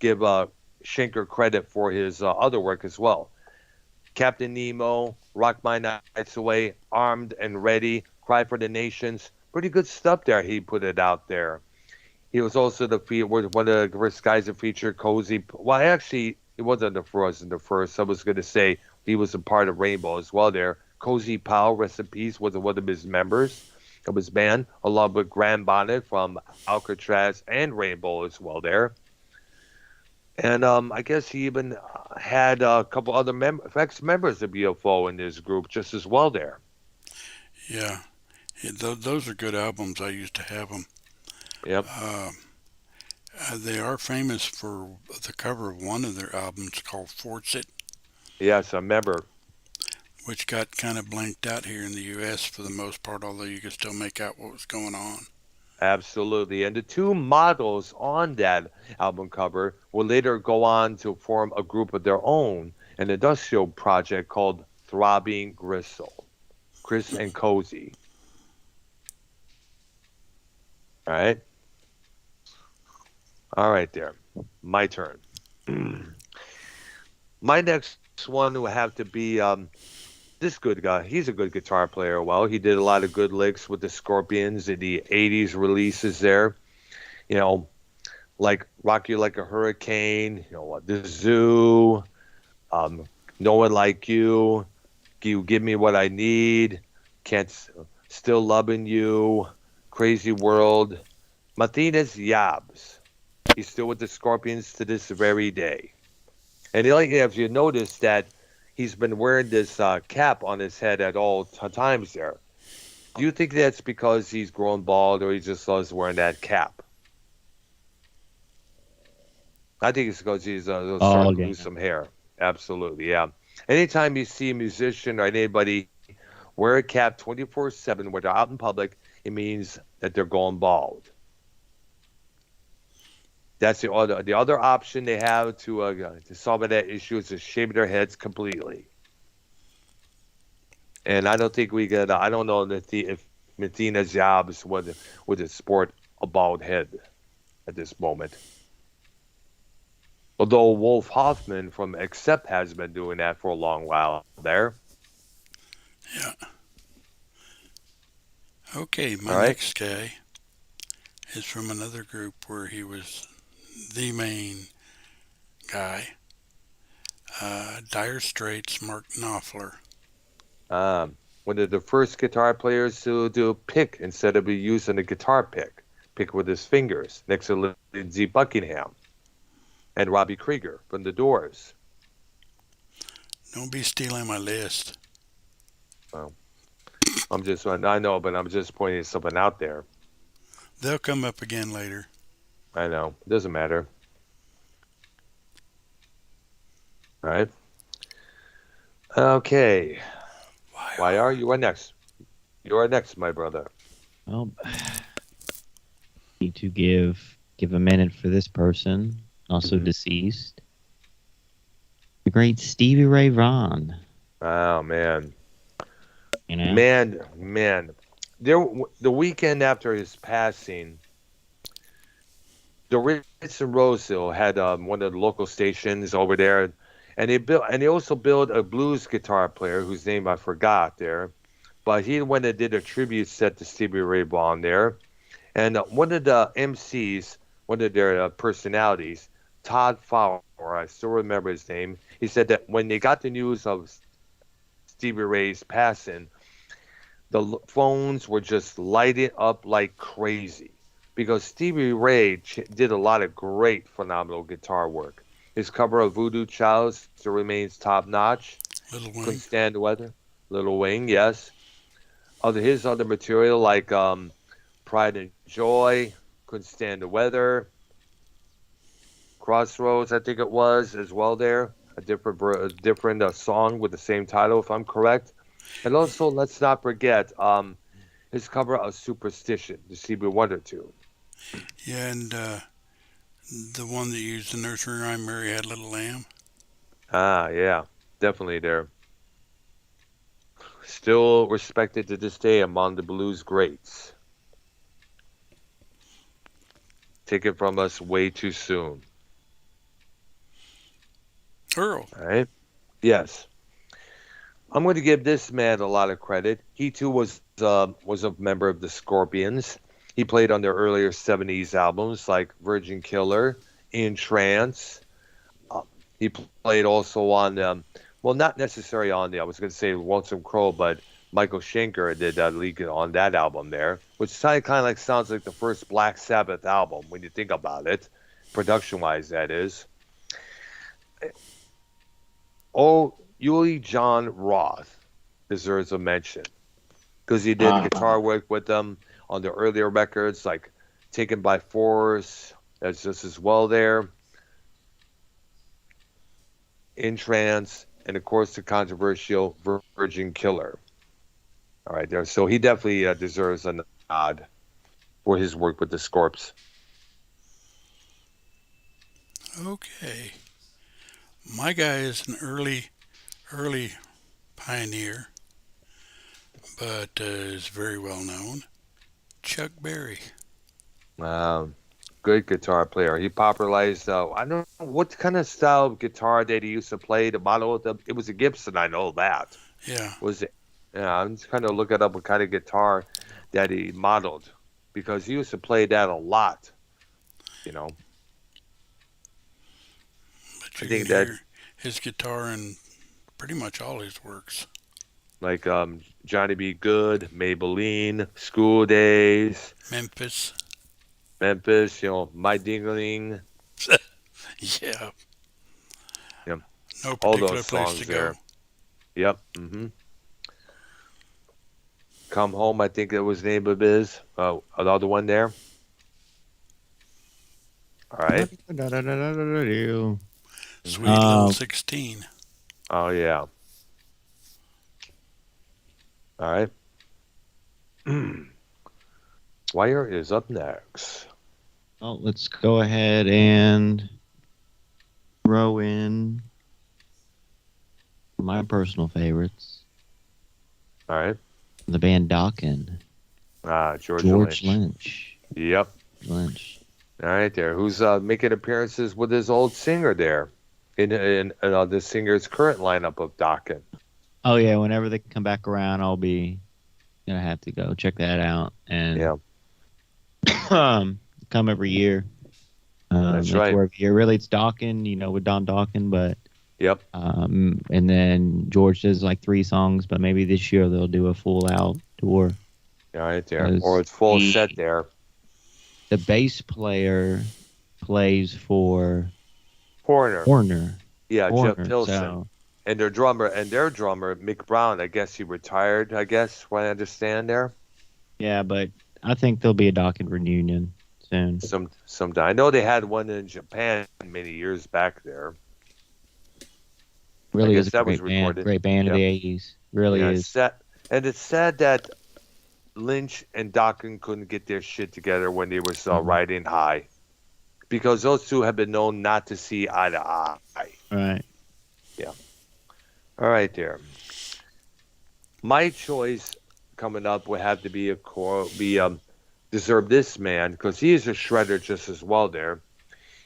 give Schenker credit for his other work as well. Captain Nemo, Rock My Nights Away, Armed and Ready, Cry for the Nations. Pretty good stuff there. He put it out there. He was also one of the first guys to feature Cozy. Well, actually, he wasn't the first. I was going to say he was a part of Rainbow as well there. Cozy Powell, rest in peace, was one of his members of his band, along with Graham Bonnet from Alcatraz and Rainbow as well there. And I guess he even had a couple other ex-members of UFO in his group just as well there. Yeah. Those are good albums. I used to have them. Yep. They are famous for the cover of one of their albums called Force It. Yes, I remember. Which got kind of blanked out here in the U.S. for the most part, although you could still make out what was going on. Absolutely. And the two models on that album cover will later go on to form a group of their own, an industrial project called Throbbing Gristle. Chris and Cozy. All right. All right there. My turn. My next one will have to be this good guy. He's a good guitar player. Well, he did a lot of good licks with the Scorpions in the 80s releases there. You know, like Rock You Like a Hurricane, The Zoo, No One Like You Give Me What I Need, Still Loving You, Crazy World, Martinez Yabs. He's still with the Scorpions to this very day. And if you notice that he's been wearing this cap on his head at all times there. Do you think that's because he's grown bald or he just loves wearing that cap? I think it's because he's starting to lose some hair. Absolutely, yeah. Anytime you see a musician or anybody wear a cap 24/7 when they're out in public, it means that they're going bald. That's the other option they have to solve that issue is to shave their heads completely. And I don't think I don't know if Medina's jobs would sport a bald head at this moment. Although Wolf Hoffman from Accept has been doing that for a long while there. Yeah. Okay, my next guy is from another group where he was the main guy. Dire Straits, Mark Knopfler. One of the first guitar players to do a pick instead of using a guitar pick with his fingers, next to Lindsey Buckingham and Robbie Krieger from The Doors. Don't be stealing my list. Well, I know, but I'm just pointing something out there. They'll come up again later. I know. It doesn't matter. All right. Okay. YR, you are next. You are next, my brother. Well, need to give a minute for this person, also deceased. The great Stevie Ray Vaughan. Oh, man. You know? Man. The weekend after his passing, the Ritz in Roseville had one of the local stations over there, and they also built a blues guitar player whose name I forgot there, but he went and did a tribute set to Stevie Ray Vaughan there, and one of the MCs, one of their personalities, Todd Fowler, I still remember his name. He said that when they got the news of Stevie Ray's passing, the phones were just lighting up like crazy. Because Stevie Ray did a lot of great, phenomenal guitar work. His cover of Voodoo Child still remains top-notch. Little Wing. Couldn't Stand the Weather. Little Wing, yes. His other material like Pride and Joy, Couldn't Stand the Weather, Crossroads, I think it was, as well there. a different song with the same title, if I'm correct. And also, let's not forget his cover of Superstition, the Stevie Wonder tune. Yeah, and the one that used the nursery rhyme, Mary Had a Little Lamb. Ah, yeah, definitely there. Still respected to this day among the blues greats. Taken from us way too soon. Earl. All right. Yes. I'm going to give this man a lot of credit. He too was a member of the Scorpions. He played on their earlier '70s albums like Virgin Killer, In Trance. He played also on, well, not necessarily on I was going to say Lonesome Crow, but Michael Schenker did lead on that album there, which kind of like sounds like the first Black Sabbath album when you think about it, production-wise, that is. Oh, Uli John Roth deserves a mention because he did guitar work with them on the earlier records like Taken by Force. That's just as well there. In Trance, and of course the controversial Virgin Killer. All right, there. So he definitely deserves a nod for his work with the Scorps. Okay. My guy is an early pioneer, but is very well known. Chuck Berry. Good guitar player. He popularized, I don't know what kind of style of guitar that he used to play. The model, it was a Gibson, I know that. Yeah. Was it? Yeah, I'm just kind of looking up what kind of guitar that he modeled because he used to play that a lot, you know. But you can hear his guitar in pretty much all his works. Like Johnny B. Good, Maybelline, School Days, Memphis, My Dingling. Yeah. Yep. No all particular those place songs to there. go. Yep. Mm-hmm. Come Home, I think that was the name of his. Another one there. All right. Sweet Little 16. Oh, yeah. All right. Wire is up next. Oh, let's go ahead and throw in my personal favorites. All right. The band Dokken. George Lynch. Yep. Lynch. All right, there. Who's making appearances with his old singer there in the singer's current lineup of Dokken? Oh, yeah. Whenever they come back around, I'll be going to have to go check that out. And come every year. That's right. Every year. Really, it's Dokken, with Don Dokken, but yep. And then George does like 3 songs, but maybe this year they'll do a full out tour. All right, there. Or it's full set there. The bass player plays for Foreigner. Yeah, Foreigner, Jeff Pilson. So. And their drummer, Mick Brown, I guess he retired, what I understand there. Yeah, but I think there'll be a Dokken reunion soon. Sometime. I know they had one in Japan many years back there. Really is a great band of the 80s. Really is. And it's sad that Lynch and Dokken couldn't get their shit together when they were still riding high. Because those two have been known not to see eye to eye. Right. Yeah. All right, there. My choice coming up would have to be Deserve This Man, because he is a shredder just as well there.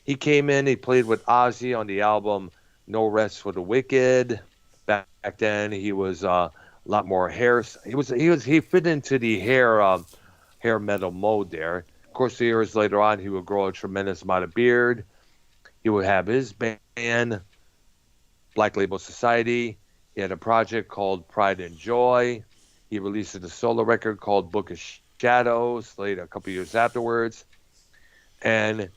He came in, he played with Ozzy on the album No Rest for the Wicked. Back then, he was a lot more hair. He fit into the hair metal mode there. Of course, the years later on, he would grow a tremendous amount of beard. He would have his band, Black Label Society. He had a project called Pride and Joy. He released a solo record called Book of Shadows, later a couple years afterwards. And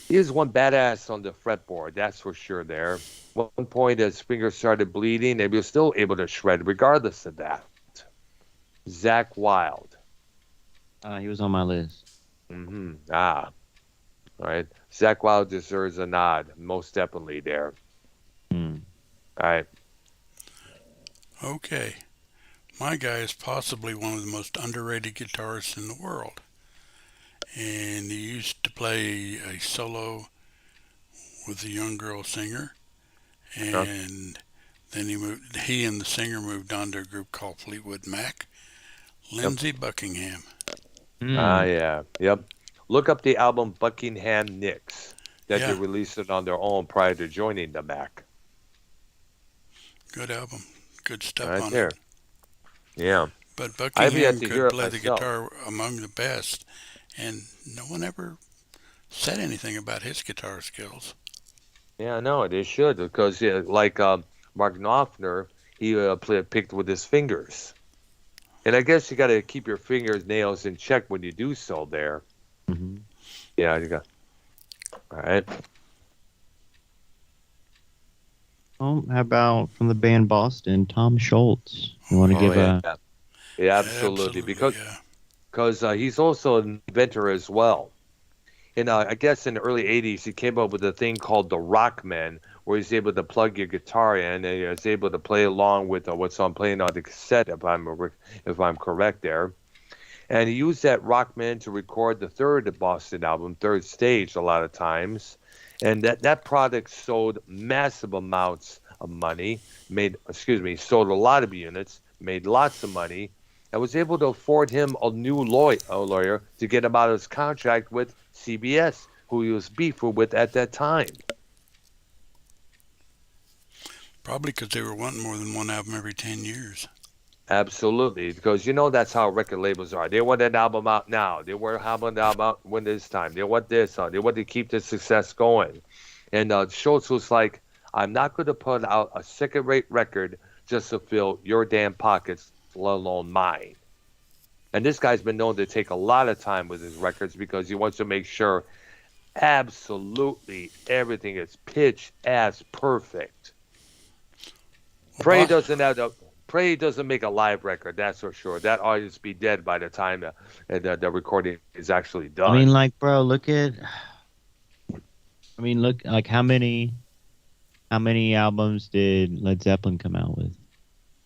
he is one badass on the fretboard, that's for sure there. One point his fingers started bleeding, and he was still able to shred regardless of that. Zakk Wylde. He was on my list. Mm-hmm. All right. Zakk Wylde deserves a nod, most definitely there. Hmm. All right. Okay. My guy is possibly one of the most underrated guitarists in the world. And he used to play a solo with a young girl singer. And then he and the singer moved on to a group called Fleetwood Mac. Lindsey Buckingham. Yeah. Yep. Look up the album Buckingham Nicks that they released it on their own prior to joining the Mac. Good album. Good stuff right on there. it. Yeah. But Buckingham could play the guitar among the best, and no one ever said anything about his guitar skills. Yeah, no, they should, because like Mark Knopfler, he picked with his fingers. And I guess you got to keep your fingers, nails in check when you do so there. Mm-hmm. Yeah, you got. All right. Well, how about from the band Boston, Tom Schultz? You want to give yeah. a... Yeah, absolutely. Because he's also an inventor as well. And I guess in the early 80s, he came up with a thing called the Rockman, where he's able to plug your guitar in and he's able to play along with what's on playing on the cassette, if I'm correct there. And he used that Rockman to record the third Boston album, Third Stage, a lot of times. And that product sold massive amounts of money, sold a lot of units, made lots of money, and was able to afford him a new lawyer to get him out of his contract with CBS, who he was beefing with at that time. Probably because they were wanting more than one album every 10 years. Absolutely, because that's how record labels are. They want an album out now. They want an album out when it's time. They want this. They want to keep the success going. And Schultz was like, I'm not going to put out a second-rate record just to fill your damn pockets, let alone mine. And this guy's been known to take a lot of time with his records because he wants to make sure absolutely everything is pitch-ass perfect. Prey doesn't make a live record, that's for sure. That ought to be dead by the time the recording is actually done. I mean, bro, look, like how many albums did Led Zeppelin come out with?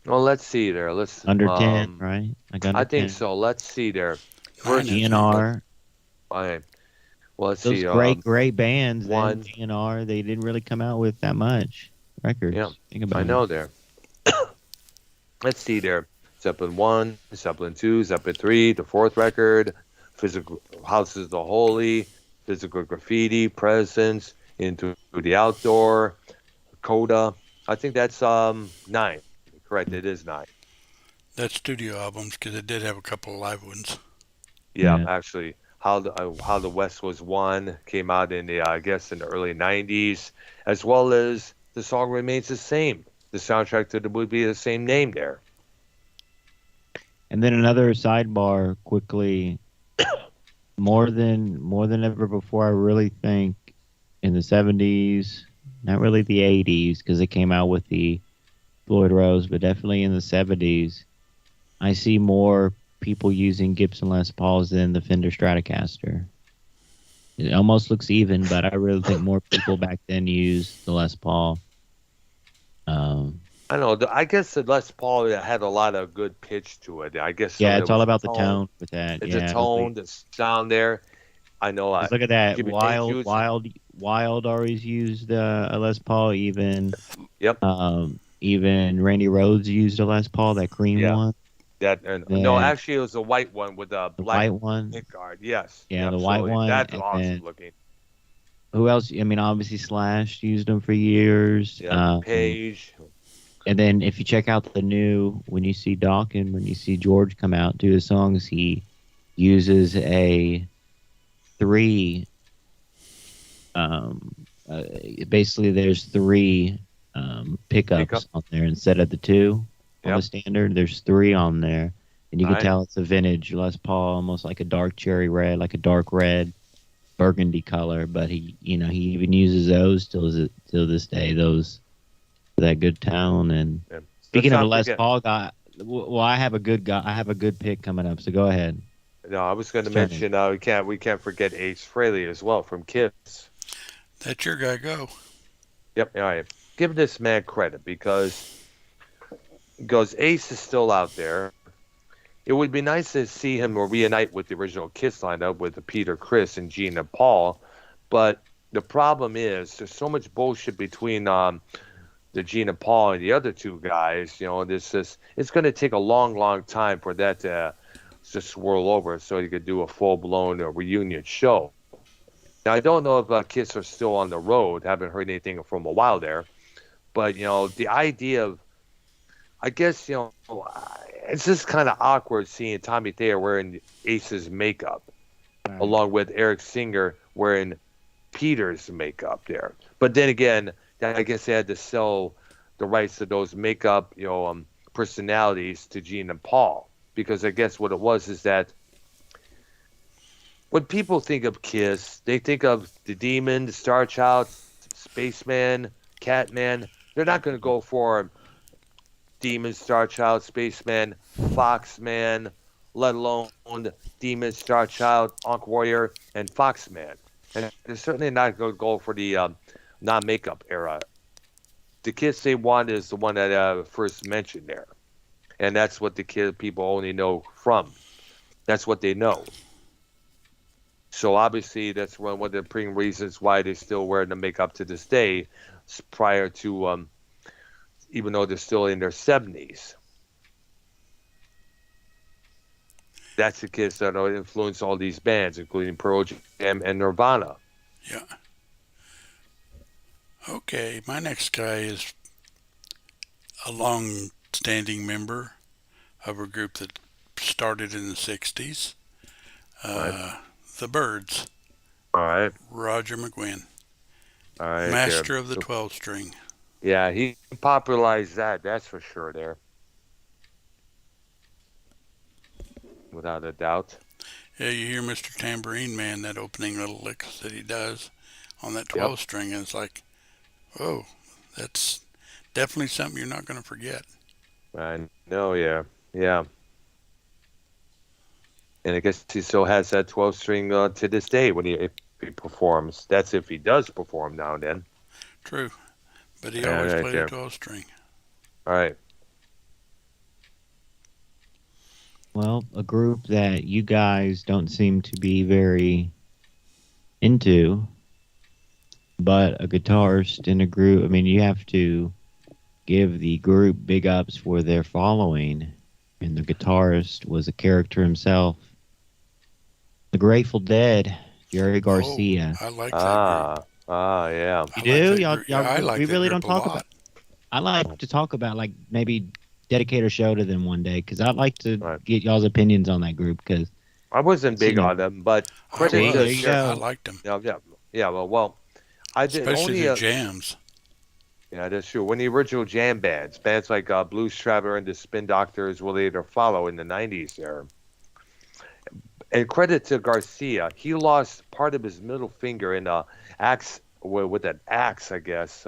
Well, let's see there. Under 10, right? Like under I think 10. so. Let's see there. First GNR. Well, let's Those see. great bands. Then GNR, they didn't really come out with that much records. Yeah, think about I know there. Let's see there. Zeppelin 1, Zeppelin 2, Zeppelin 3, the fourth record, Physical Houses of the Holy, Physical Graffiti, Presence, Into the Outdoor, Coda. I think that's 9. Correct, it is 9. That's studio albums because it did have a couple of live ones. Yeah. Actually, How the West Was Won came out in the in the early 90s, as well as The Song Remains the Same. The soundtrack to the movie, the same name there. And then another sidebar quickly. More than ever before, I really think in the 70s, not really the 80s, because it came out with the Floyd Rose, but definitely in the 70s, I see more people using Gibson Les Pauls than the Fender Stratocaster. It almost looks even, but I really think more people back then used the Les Paul. I know. I guess the Les Paul had a lot of good pitch to it. I guess. Yeah, it's all about the tone with that. It's a tone, the sound there. I know. Look at that. Wild always used a Les Paul. Even. Yep. Even Randy Rhodes used a Les Paul, that cream one. No, actually, it was a white one with a black white one. pick guard. Yes. Yeah, absolutely. the white one. That's awesome looking. Who else? I mean, obviously Slash used them for years. Yeah, Page. And then if you check out the new, when you see Dawkins, when you see George come out do his songs, he uses a 3. Basically, there's 3 pickups on there instead of the 2 on the standard. There's 3 on there, and you can tell it's a vintage Les Paul, almost like a dark cherry red, like a dark red, burgundy color. But he even uses those till this day. Those. That good tone. And speaking of a Les Paul guy, well, I have a good pick coming up. So go ahead. No, I was going to mention we can't forget Ace Frehley as well from Kiss. That's your guy. Go. Yep. All right. give this man credit because Ace is still out there. It would be nice to see him reunite with the original Kiss lineup with Peter, Chris, and Gene and Paul. But the problem is there's so much bullshit between the Gene and Paul and the other two guys. It's going to take a long, long time for that to just swirl over so you could do a full-blown reunion show. Now, I don't know if Kiss are still on the road. Haven't heard anything from a while there. But, the idea of, I guess, it's just kind of awkward seeing Tommy Thayer wearing Ace's makeup, along with Eric Singer wearing Peter's makeup there. But then again, I guess they had to sell the rights to those makeup, personalities to Gene and Paul. Because I guess what it was is that when people think of Kiss, they think of the Demon, the Star Child, Spaceman, Catman. They're not going to go for Demon, Star Child, Spaceman, Foxman, let alone Demon, Star Child, Ankh Warrior, and Foxman. And they're certainly not going to go for the non-makeup era. The Kiss they want is the one that I first mentioned there. And that's what the Kiss people only know from. That's what they know. So obviously that's one of the prime reasons why they still wear the makeup to this day, prior to even though they're still in their 70s. That's the Kiss that influenced all these bands, including Pearl Jam and Nirvana. Yeah. Okay, my next guy is a long-standing member of a group that started in the 60s. Right. The Byrds. All right. Roger McGuinn. All right. Master of the 12-string. Yeah, he popularized that's for sure there. Without a doubt. Yeah, you hear Mr. Tambourine Man, that opening little licks that he does on that 12-string, and it's like, oh, that's definitely something you're not going to forget. I know, yeah. Yeah. And I guess he still has that 12-string to this day if he performs. That's if he does perform now and then. True. But he always played a 12-string. All right. Well, a group that you guys don't seem to be very into, but a guitarist in a group, I mean, you have to give the group big ups for their following, and the guitarist was a character himself. The Grateful Dead, Jerry Garcia. Oh, I like that group. Yeah. You do? Y'all, I like we that really group don't talk a lot. about. I like to talk about, like, maybe dedicate a show to them one day, because I'd like to get y'all's opinions on that group. Because I wasn't big on them, but credit I liked them. Yeah. Well, I did especially only the jams. Yeah, that's true. When the original jam bands like Blues Traveler and the Spin Doctors will later follow in the 90s there. And credit to Garcia, he lost part of his middle finger in a axe with an axe, I guess,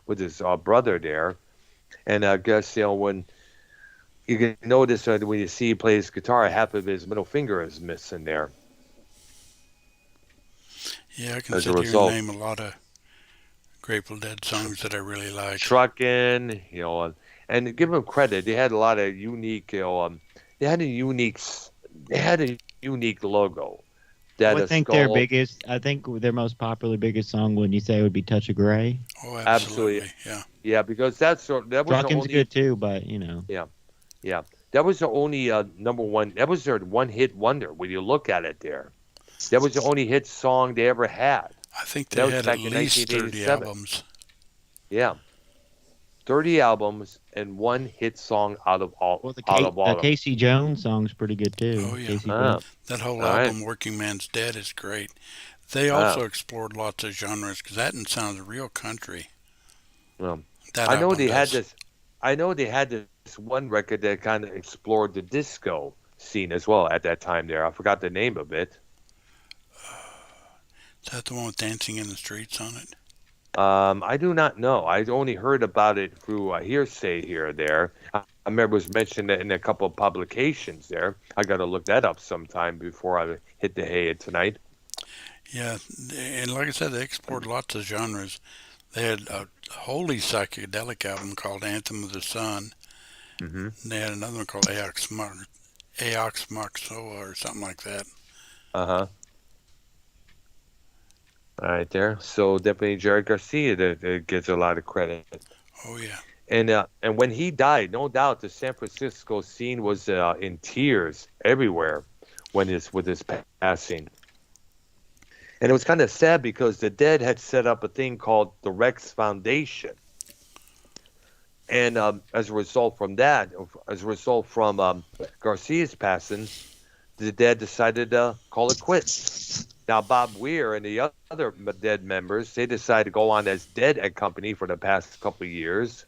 with his brother there. And I guess when you can notice when you see he plays guitar, half of his middle finger is missing there. Yeah, I can sit here and name a lot of Grateful Dead songs that I really like. Truckin', and give them credit. They had a lot of unique, they had a unique logo. I think their most popular, biggest song, wouldn't you say, would be Touch of Grey? Oh, absolutely. Yeah. Yeah, because that was Truckin's good too, but Yeah. That was the only number one. That was their one-hit wonder. When you look at it, there, that was the only hit song they ever had. I think they had at least 30 albums. Yeah, 30 albums and one hit song out of all. Well, the Casey Jones song's pretty good too. Oh yeah, that whole album, "Working Man's Dead," is great. They also explored lots of genres because that sounds real country. Well, I know they had this one record that kind of explored the disco scene as well at that time there. I forgot the name of it. Is that the one with Dancing in the Streets on it? I do not know. I only heard about it through hearsay here or there. I remember it was mentioned in a couple of publications there. I got to look that up sometime before I hit the hay tonight. Yeah, and like I said, they explored lots of genres. They had wholly psychedelic album called Anthem of the Sun. Mm-hmm. And they had another one called Aox Moxoa or something like that. Uh-huh. All right, there. So definitely Jerry Garcia that gets a lot of credit. Oh, yeah. And when he died, no doubt the San Francisco scene was in tears everywhere with his passing. And it was kind of sad because the Dead had set up a thing called the Rex Foundation. And as a result from Garcia's passing, the Dead decided to call it quits. Now, Bob Weir and the other Dead members, they decided to go on as Dead and Company for the past couple of years.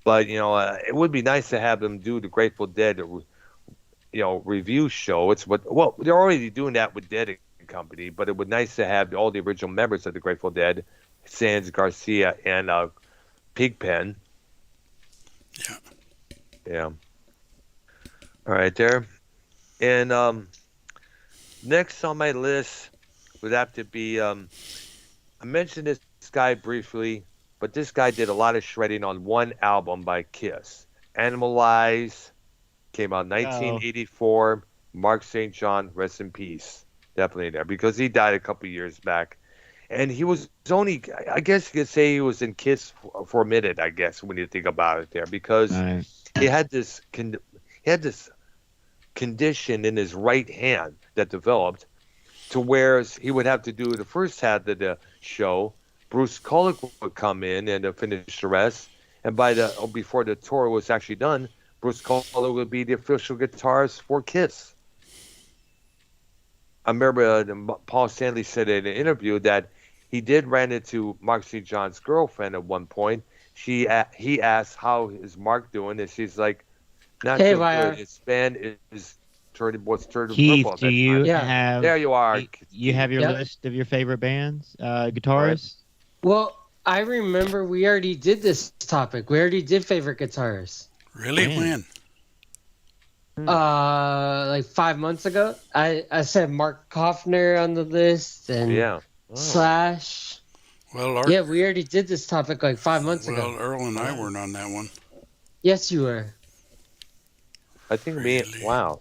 But, it would be nice to have them do the Grateful Dead, review show. They're already doing that with Dead and Company, but it would be nice to have all the original members of the Grateful Dead, Sans, Garcia, and Pigpen. Yeah. Yeah. All right, there. And next on my list would have to be, I mentioned this guy briefly, but this guy did a lot of shredding on one album by Kiss. Animalize came out in 1984. Mark St. John, rest in peace. Definitely there, because he died a couple years back. And he was only, I guess you could say he was in Kiss for a minute, I guess, when you think about it there, because he had this condition in his right hand that developed to where he would have to do the first half of the show. Bruce Kulick would come in and finish the rest. And before the tour was actually done, Bruce Kulick would be the official guitarist for Kiss. I remember Paul Stanley said in an interview that he did run into Mark St. John's girlfriend at one point. He asked, how is Mark doing? And she's like, not too good. His band is turning Keith, purple. do you have... There you are. You have your list of your favorite bands, guitarists? Well, I remember we already did this topic. We already did favorite guitarists. Really? Man. When? Like 5 months ago. I said Mark Kaufner on the list and Slash. Well, we already did this topic like 5 months ago. Well, Earl and I weren't on that one. Yes, you were. I think wow.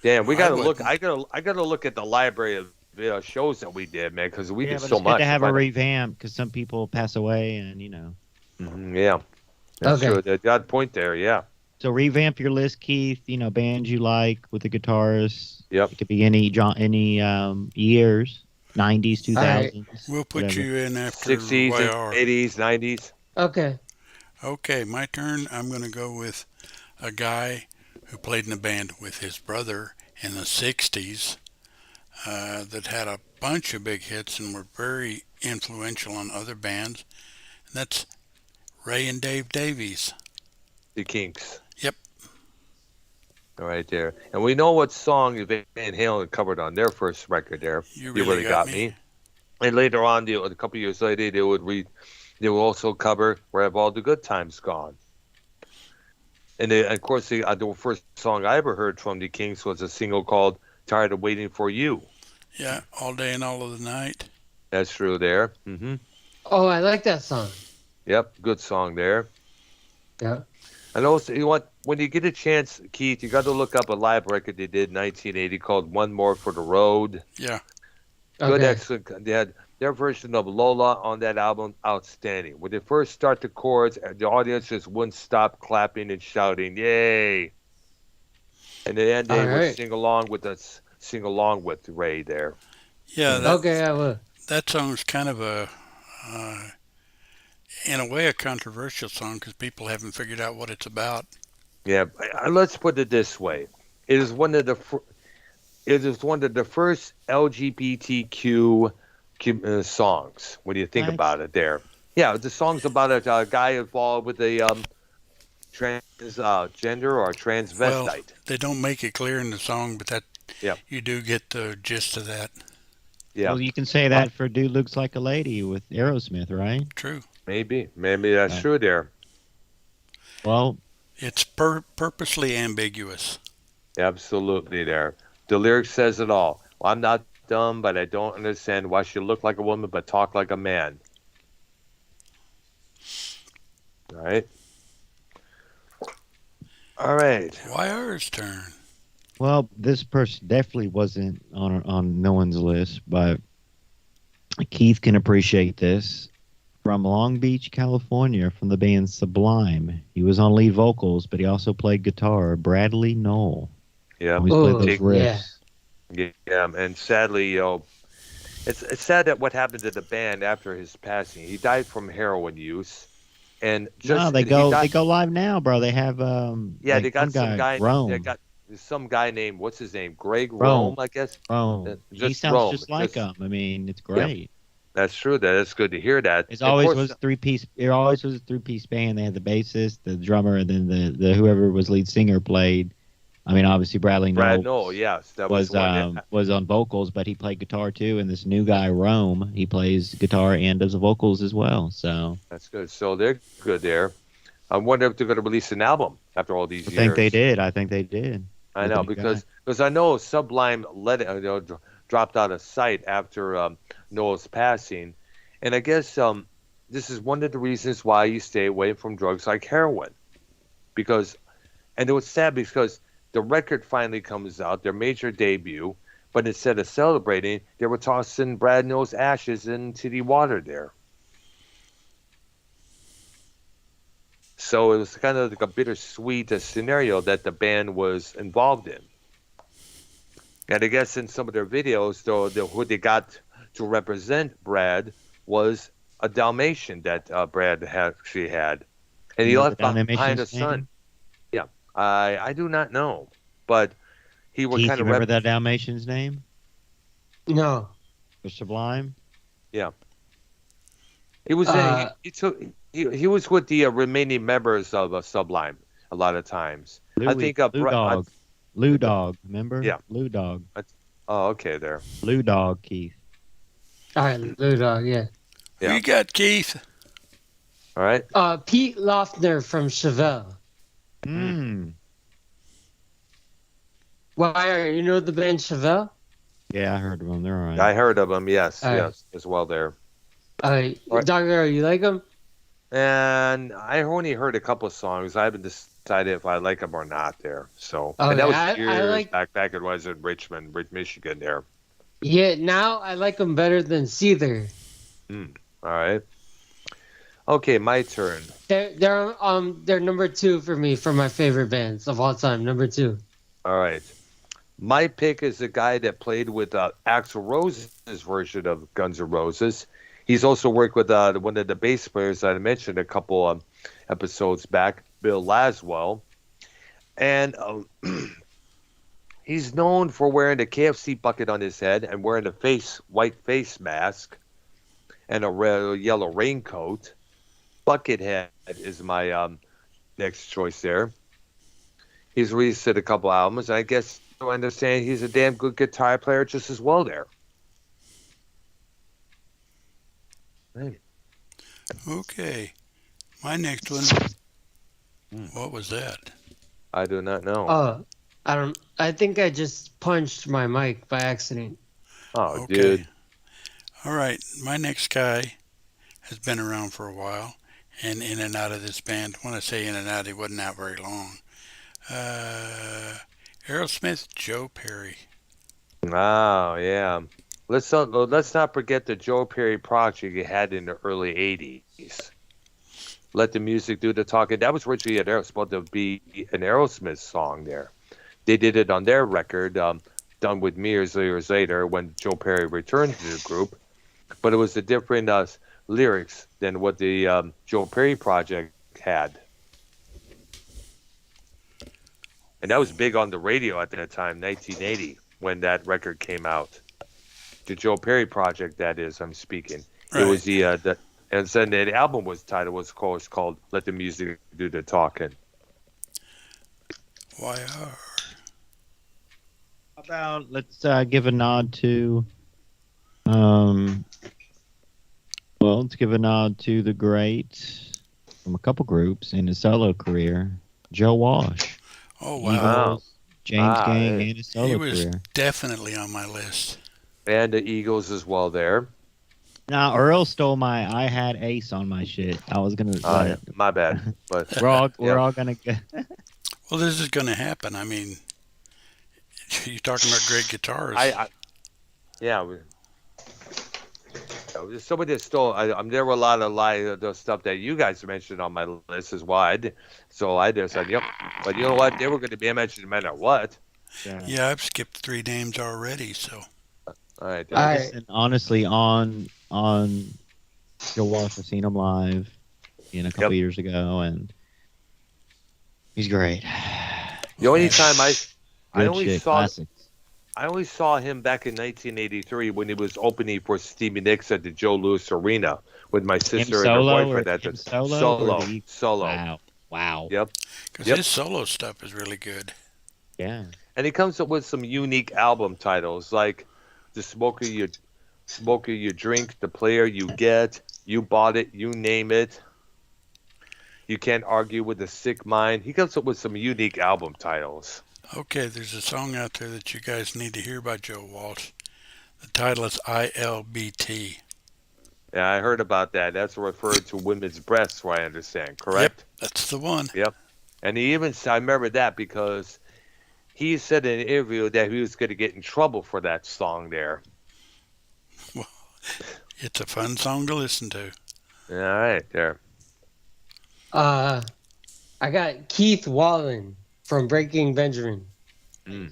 Damn, we gotta look. I gotta look at the library of shows that we did, man, because we did so much. It's good to have a revamp because some people pass away, and yeah, that's true. That got point there. Yeah. So revamp your list, Keith. Bands you like with the guitarists. Yep. It could be any years, 90s, 2000s. Right. We'll put whatever. You in after 60s, 80s, 90s. Okay. Okay, my turn. I'm going to go with a guy who played in a band with his brother in the 60s that had a bunch of big hits and were very influential on other bands. And that's Ray and Dave Davies. The Kinks. Yep. All right there. And we know what song Van Halen covered on their first record there. You really got me. And later on, a couple of years later, they would also cover Where Have All the Good Times Gone? And of course, the first song I ever heard from the Kinks was a single called Tired of Waiting for You. Yeah, All Day and All of the Night. That's true there. Mm-hmm. Oh, I like that song. Yep, good song there. Yeah. And also, when you get a chance, Keith, you got to look up a live record they did in 1980 called One More for the Road. Yeah. Good, excellent. They had their version of Lola on that album, outstanding. When they first start the chords, the audience just wouldn't stop clapping and shouting, "Yay!" And then they would sing along with Ray there. Yeah. I will. That song's kind of in a way, a controversial song because people haven't figured out what it's about. Yeah, let's put it this way: it is one of the first LGBTQ songs. When you think about it, there. Yeah, the song's about a guy involved with a transgender or transvestite. Well, they don't make it clear in the song, but you do get the gist of that. Yeah. Well, you can say that for Dude Looks Like a Lady with Aerosmith, right? True. Maybe that's true there. Well, it's purposely ambiguous. Absolutely there. The lyric says it all. Well, I'm not dumb, but I don't understand why she look like a woman but talk like a man. Right. All right. YR's turn. Well, this person definitely wasn't on no one's list, but Keith can appreciate this. From Long Beach, California, from the band Sublime. He was on lead vocals, but he also played guitar. Bradley Knoll. Yeah. Always played those riffs. Yeah, and sadly, it's sad that what happened to the band after his passing. He died from heroin use, and they go live now, bro. They have they got some guy. Rome. They got some guy named, what's his name? Greg Rome, I guess. Rome. He sounds just like him. I mean, it's great. Yeah, that's true. That's good to hear that. It always was a three-piece band. They had the bassist, the drummer, and then the whoever was lead singer played. I mean, obviously Bradley Knoll. Yes, that was on vocals, but he played guitar too. And this new guy, Rome, he plays guitar and does the vocals as well. So that's good. So they're good there. I wonder if they're going to release an album after all these years. I think they did. I know because I know Sublime dropped out of sight after Noel's passing, and I guess this is one of the reasons why you stay away from drugs like heroin, and it was sad because the record finally comes out, their major debut, but instead of celebrating, they were tossing Brad Noel's ashes into the water there. So it was kind of like a bittersweet scenario that the band was involved in. And I guess in some of their videos, though, who they got to represent Brad was a Dalmatian that Brad actually had. And he left behind a son. Yeah, I do not know. But he was kind of... remember that Dalmatian's name? No. For Sublime? Yeah. He was he was with the remaining members of Sublime a lot of times. I think Lou Dog, remember? Yeah. Lou Dog. Oh, okay, there. Lou Dog, Keith. All right, Lou Dog, yeah. Who you got, Keith? All right. Pete Loughner from Chevelle. Why, you know the band Chevelle? Yeah, I heard of them. They're all right. I heard of them, yes, as well there. Doctor, you like them? And I only heard a couple of songs. I haven't decided if I like them or not there. So, and that was years back. It was in Richmond, Michigan there. Yeah, now I like them better than Seether. All right. Okay, my turn. They're number 2 for me for my favorite bands of all time. Number 2. All right. My pick is the guy that played with Axl Rose's version of Guns N' Roses. He's also worked with one of the bass players that I mentioned a couple episodes back, Bill Laswell. And he's known for wearing a KFC bucket on his head and wearing a white face mask and a yellow raincoat. Buckethead is my next choice there. He's released a couple albums, and I guess I understand he's a damn good guitar player just as well there. Okay. My next one. What was that? I do not know. I think I just punched my mic by accident. Oh, okay. Dude. All right. My next guy has been around for a while and in and out of this band. When I say in and out, he wasn't out very long. Aerosmith, Joe Perry. Oh, yeah. Let's not forget the Joe Perry project he had in the early 80s. Let the Music Do the Talking. That was originally supposed to be an Aerosmith song there. They did it on their record, done with me years later when Joe Perry returned to the group. But it was a different lyrics than what the Joe Perry project had. And that was big on the radio at that time, 1980, when that record came out. The Joe Perry project, that is, I'm speaking. Right. It was and then the album was called Let the Music Do the Talking. YR. How about let's give a nod to let's give a nod to the great from a couple groups in his solo career, Joe Walsh. Oh, wow. Eagles, James Gang, and his solo career. He was definitely on my list. And the Eagles as well there. Nah, Earl stole my. I had Ace on my shit. I was gonna. My bad. But we're all gonna go. Well, this is going to happen. I mean, you're talking about great guitars. Somebody that stole. There were a lot of the stuff that you guys mentioned on my list is why I did. So I just said, yep. But you know what? They were going to be mentioned no matter what. Yeah, I've skipped 3 names already. So. All right. Listen, honestly, on Joe Walsh, I've seen him live, a couple years ago, and he's great. The only time I only saw him back in 1983 when he was opening for Stevie Nicks at the Joe Louis Arena with my sister and her boyfriend at the solo. Wow. Yep. Because his solo stuff is really good. Yeah. And he comes up with some unique album titles like The Smoker You Drink, The Player You Get, You Bought It, You Name It. You Can't Argue with a Sick Mind. He comes up with some unique album titles. Okay, there's a song out there that you guys need to hear by Joe Walsh. The title is ILBT. Yeah, I heard about that. That's referred to women's breasts, I understand, correct? Yep, that's the one. Yep. And I remember that because he said in an interview that he was going to get in trouble for that song there. Well, it's a fun song to listen to. All right, there. I got Keith Wallen from Breaking Benjamin. Just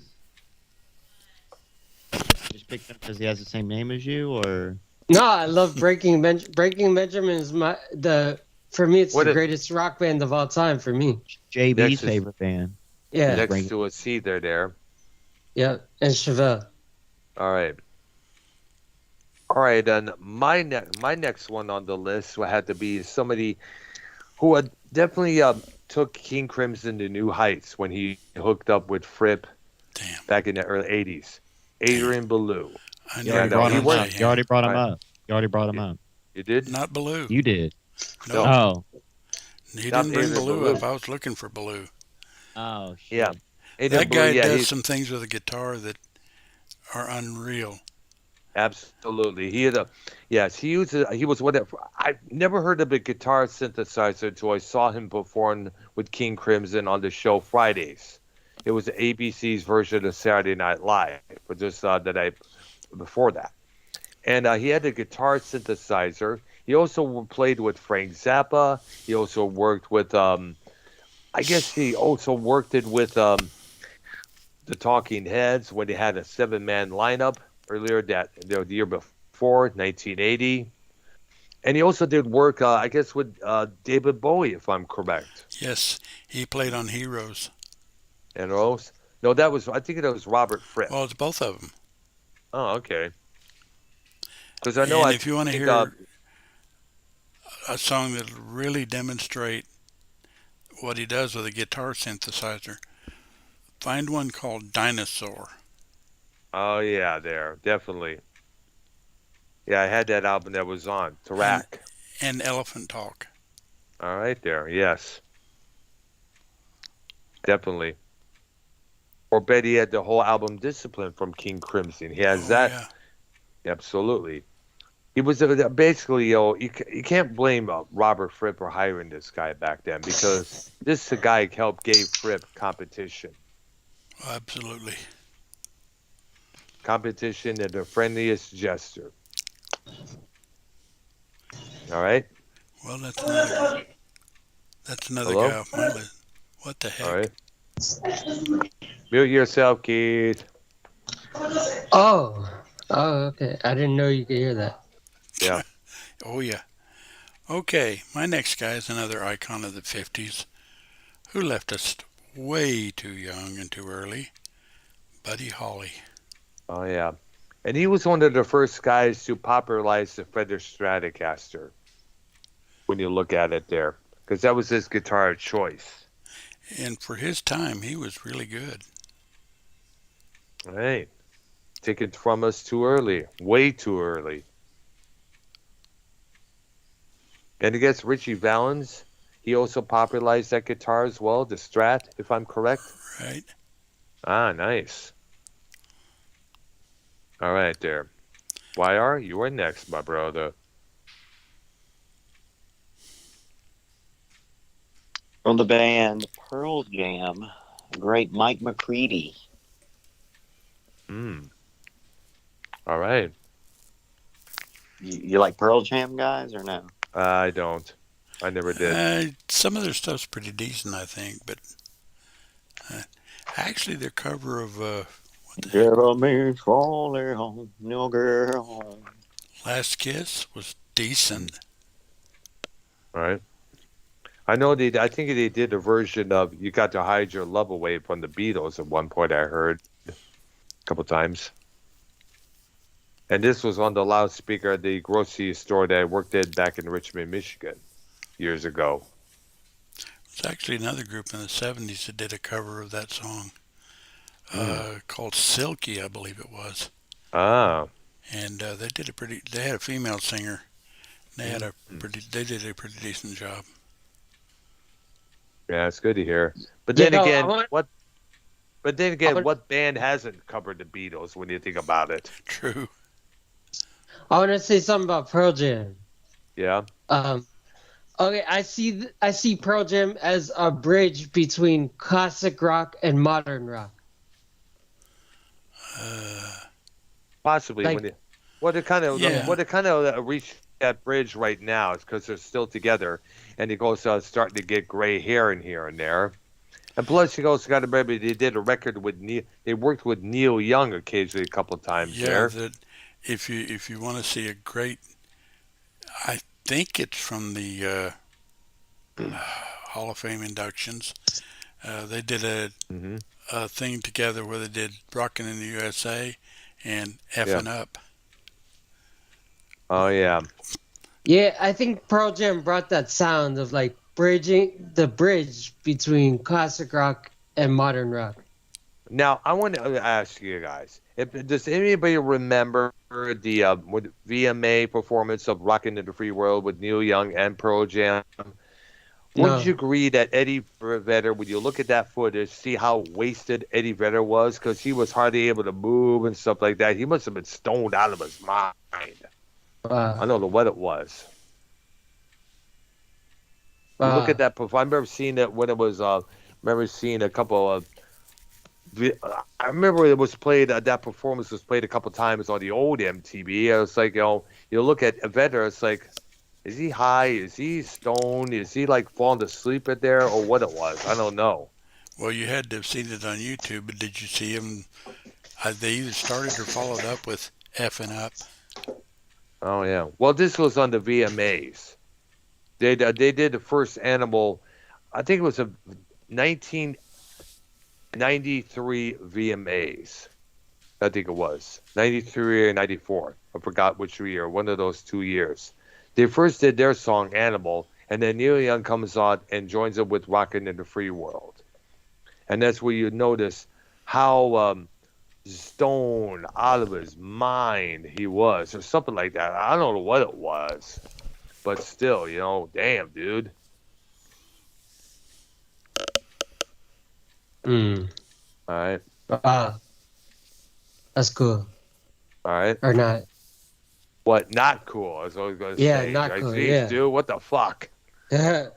picked him because he has the same name as you, or? No, I love Breaking Benjamin. Breaking Benjamin is for me, it's the greatest rock band of all time for me. JB's favorite band. Yeah. Next to a C there. Yeah, and Chevelle. All right. And my next one on the list had to be somebody who had definitely took King Crimson to new heights when he hooked up with Fripp back in the early 80s. Adrian Belew. You already brought him up. You already brought him up. You did? Not Belew. You did. No. Oh. He didn't bring Belew up. I was looking for Belew. Oh, shit. Yeah. That guy does some things with a guitar that are unreal. Absolutely. He was whatever. I've never heard of a guitar synthesizer until I saw him perform with King Crimson on the show Fridays. It was ABC's version of Saturday Night Live, but just before that. And he had a guitar synthesizer. He also played with Frank Zappa. He also worked with, the Talking Heads when they had a 7-man lineup earlier the year before, 1980. And he also did work, with David Bowie, if I'm correct. Yes, he played on Heroes. And Rose? No, I think that was Robert Fripp. Well, it's both of them. Oh, okay. Because I know. If you want to hear a song that really demonstrate what he does with a guitar synthesizer, find one called Dinosaur. Oh yeah, definitely. Yeah, I had that album that was on Tarak and Elephant Talk. All right, there. Yes, definitely. Or Betty had the whole album Discipline from King Crimson. He has that. Yeah. Absolutely. He was basically, you can't blame Robert Fripp for hiring this guy back then because this guy gave Fripp competition. Absolutely. Competition and the friendliest gesture. All right. Well, that's another guy off my list. What the heck? All right. Mute yourself, Keith. Oh, okay. I didn't know you could hear that. Yeah. Oh, yeah. Okay, my next guy is another icon of the 50s who left us way too young and too early. Buddy Holly. Oh, yeah. And he was one of the first guys to popularize the Fender Stratocaster when you look at it there, because that was his guitar of choice. And for his time, he was really good. Right. Taken from us too early. Way too early. And I guess Richie Valens, he also popularized that guitar as well, the Strat, if I'm correct. Right. Ah, nice. All right, there. YR, you are next, my brother. From the band Pearl Jam, great Mike McCready. All right. You like Pearl Jam, guys, or no? I don't. I never did. Some of their stuff's pretty decent, I think, but actually their cover of what the heck? Jeremy's falling home, no girl. Last Kiss was decent. All right. I know I think they did a version of "You Got to Hide Your Love Away" from the Beatles at one point. I heard a couple times. And this was on the loudspeaker at the grocery store that I worked at back in Richmond, Michigan, years ago. There's actually another group in the 70s that did a cover of that song called Silky, I believe it was. Ah. And they had a female singer. They did a pretty decent job. Yeah, it's good to hear. But then again, what band hasn't covered the Beatles when you think about it? True. I want to say something about Pearl Jam. Yeah. Okay, I see Pearl Jam as a bridge between classic rock and modern rock. Possibly. Like, What it kind of reached that bridge right now is because they're still together, and he goes starting to get gray hair in here and there. And plus, you also got to remember they did a record with Neil. They worked with Neil Young occasionally a couple of times there. If you want to see a great, I think it's from the Hall of Fame inductions. They did a thing together where they did "Rockin' in the USA" and "Effin' Up." Oh yeah. Yeah, I think Pearl Jam brought that sound of like bridging the bridge between classic rock and modern rock. Now I want to ask you guys: does anybody remember the VMA performance of "Rockin' in the Free World" with Neil Young and Pearl Jam? Wouldn't you agree that Eddie Vedder, when you look at that footage, see how wasted Eddie Vedder was? Because he was hardly able to move and stuff like that. He must have been stoned out of his mind. I don't know what it was. You look at that performance. I remember seeing it when it was. Remember seeing a couple of. I remember it was played. That performance was played a couple times on the old MTV. I was like, you look at Vedder. It's like, is he high? Is he stoned? Is he like falling asleep at there, or what it was? I don't know. Well, you had to have seen it on YouTube, but did you see him? They either started or followed up with "Effin' Up." Oh yeah. Well, this was on the VMAs. They did the first Animal. I think it was a 1993 VMAs. I think it was 93 or 94. I forgot which year. One of those 2 years. They first did their song "Animal," and then Neil Young comes on and joins it with "Rockin' in the Free World," and that's where you notice how stoned out of his mind he was, or something like that. I don't know what it was, but still, damn, dude. All right. That's cool. All right. Or not. What? Not cool. I was always going to say. Yeah, not cool. Geez, yeah. Dude, what the fuck? I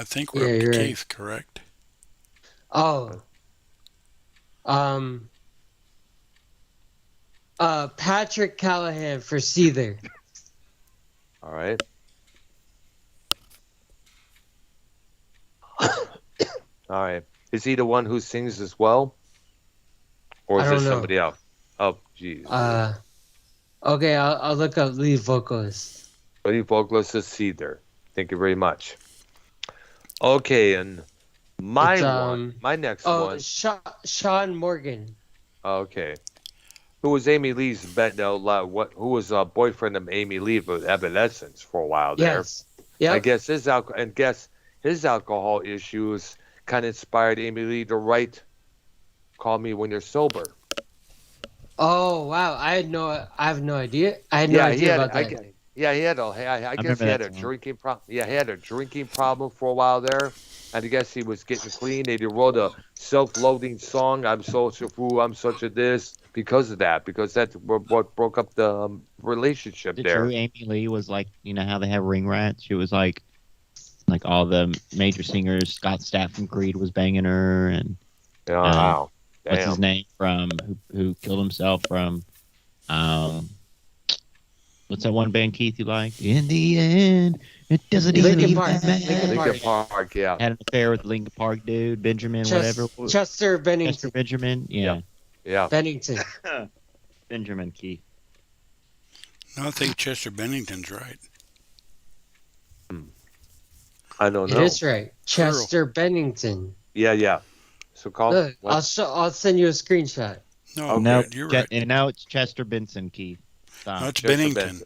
think we're up to Keith, correct? Oh. Patrick Callahan for Seether. All right. All right. Is he the one who sings as well? Or is this somebody else? Oh, jeez. Okay, I'll look up lead vocalist. Lead vocalist is Seether. Thank you very much. Okay, and my next one. Sean Morgan. Okay. Who was Amy Lee's who was a boyfriend of Amy Lee of Evanescence for a while there. Yes. Yeah. I guess his alcohol issues kind of inspired Amy Lee to write "Call Me When You're Sober." Oh wow! I have no idea. I had no idea about that. He had I guess he had a drinking problem. Yeah, he had a drinking problem for a while there. And I guess he was getting clean. He wrote a self-loathing song, "I'm such a fool, I'm such a this," because of that. Because that's what broke up the relationship there. True Amy Lee was like, how they have ring rats? She was like Like all the major singers, Scott Stapp from Creed was banging her, and Wow. what's his name from who killed himself from what's that one band, Keith, you like? In the end, it doesn't even matter. Linkin Park, yeah. Had an affair with the Linkin Park dude, Benjamin, whatever. Chester Bennington. Chester Benjamin, yeah. Bennington. Benjamin Keith. No, I think Chester Bennington's right. I don't know. It is right. Chester Bennington. Yeah. So call. Look, I'll send you a screenshot. No, you're right. And now it's Chester Benson, Keith. Stop. No, it's Bennington.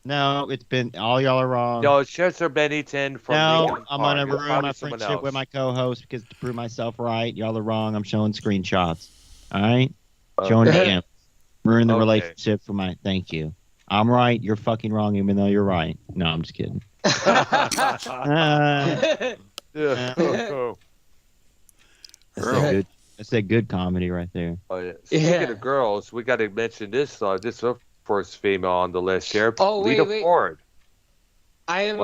No, it's been all y'all are wrong. No, it's Chester Bennington from. No, I'm gonna ruin my friendship with my co-host because to prove myself right, y'all are wrong. I'm showing screenshots. All right, showing him. Ruin the relationship for my. Thank you. I'm right. You're fucking wrong, even though you're right. No, I'm just kidding. That's a good comedy right there. Oh yeah. Speaking of girls, we got to mention this. This is the first female on the list here. Oh wait. Ford. I'm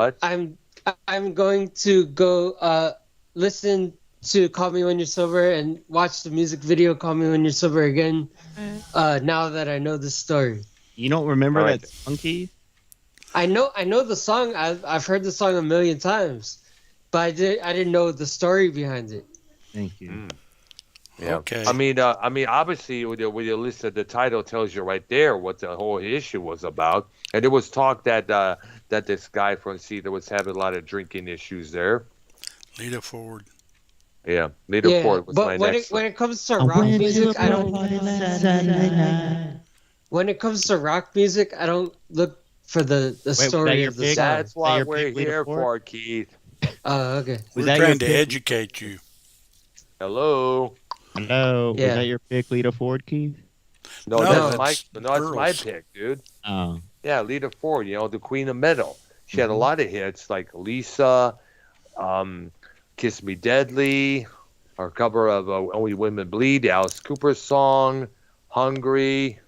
going to go listen to "Call Me When You're Sober" and watch the music video "Call Me When You're Sober" again. Now that I know the story. You don't remember that song, Keith? I know the song. I've heard the song a million times, but I didn't know the story behind it. Thank you. Yeah. Okay. I mean, obviously, when you listen, the title tells you right there what the whole issue was about, and there was talk that this guy from Cedar was having a lot of drinking issues there. Lita Ford. Yeah, Lita Ford was my next. When it comes to rock music, I don't. When it comes to rock music, I don't look for the story of the song. That's what we're here for, Keith. Oh, okay. We're trying to educate you. Hello. Was that your pick, Lita Ford, Keith? No, that's my pick, dude. Oh. Yeah, Lita Ford, the Queen of Metal. She had a lot of hits like Lisa, Kiss Me Deadly, our cover of Only Women Bleed, the Alice Cooper song, Hungry.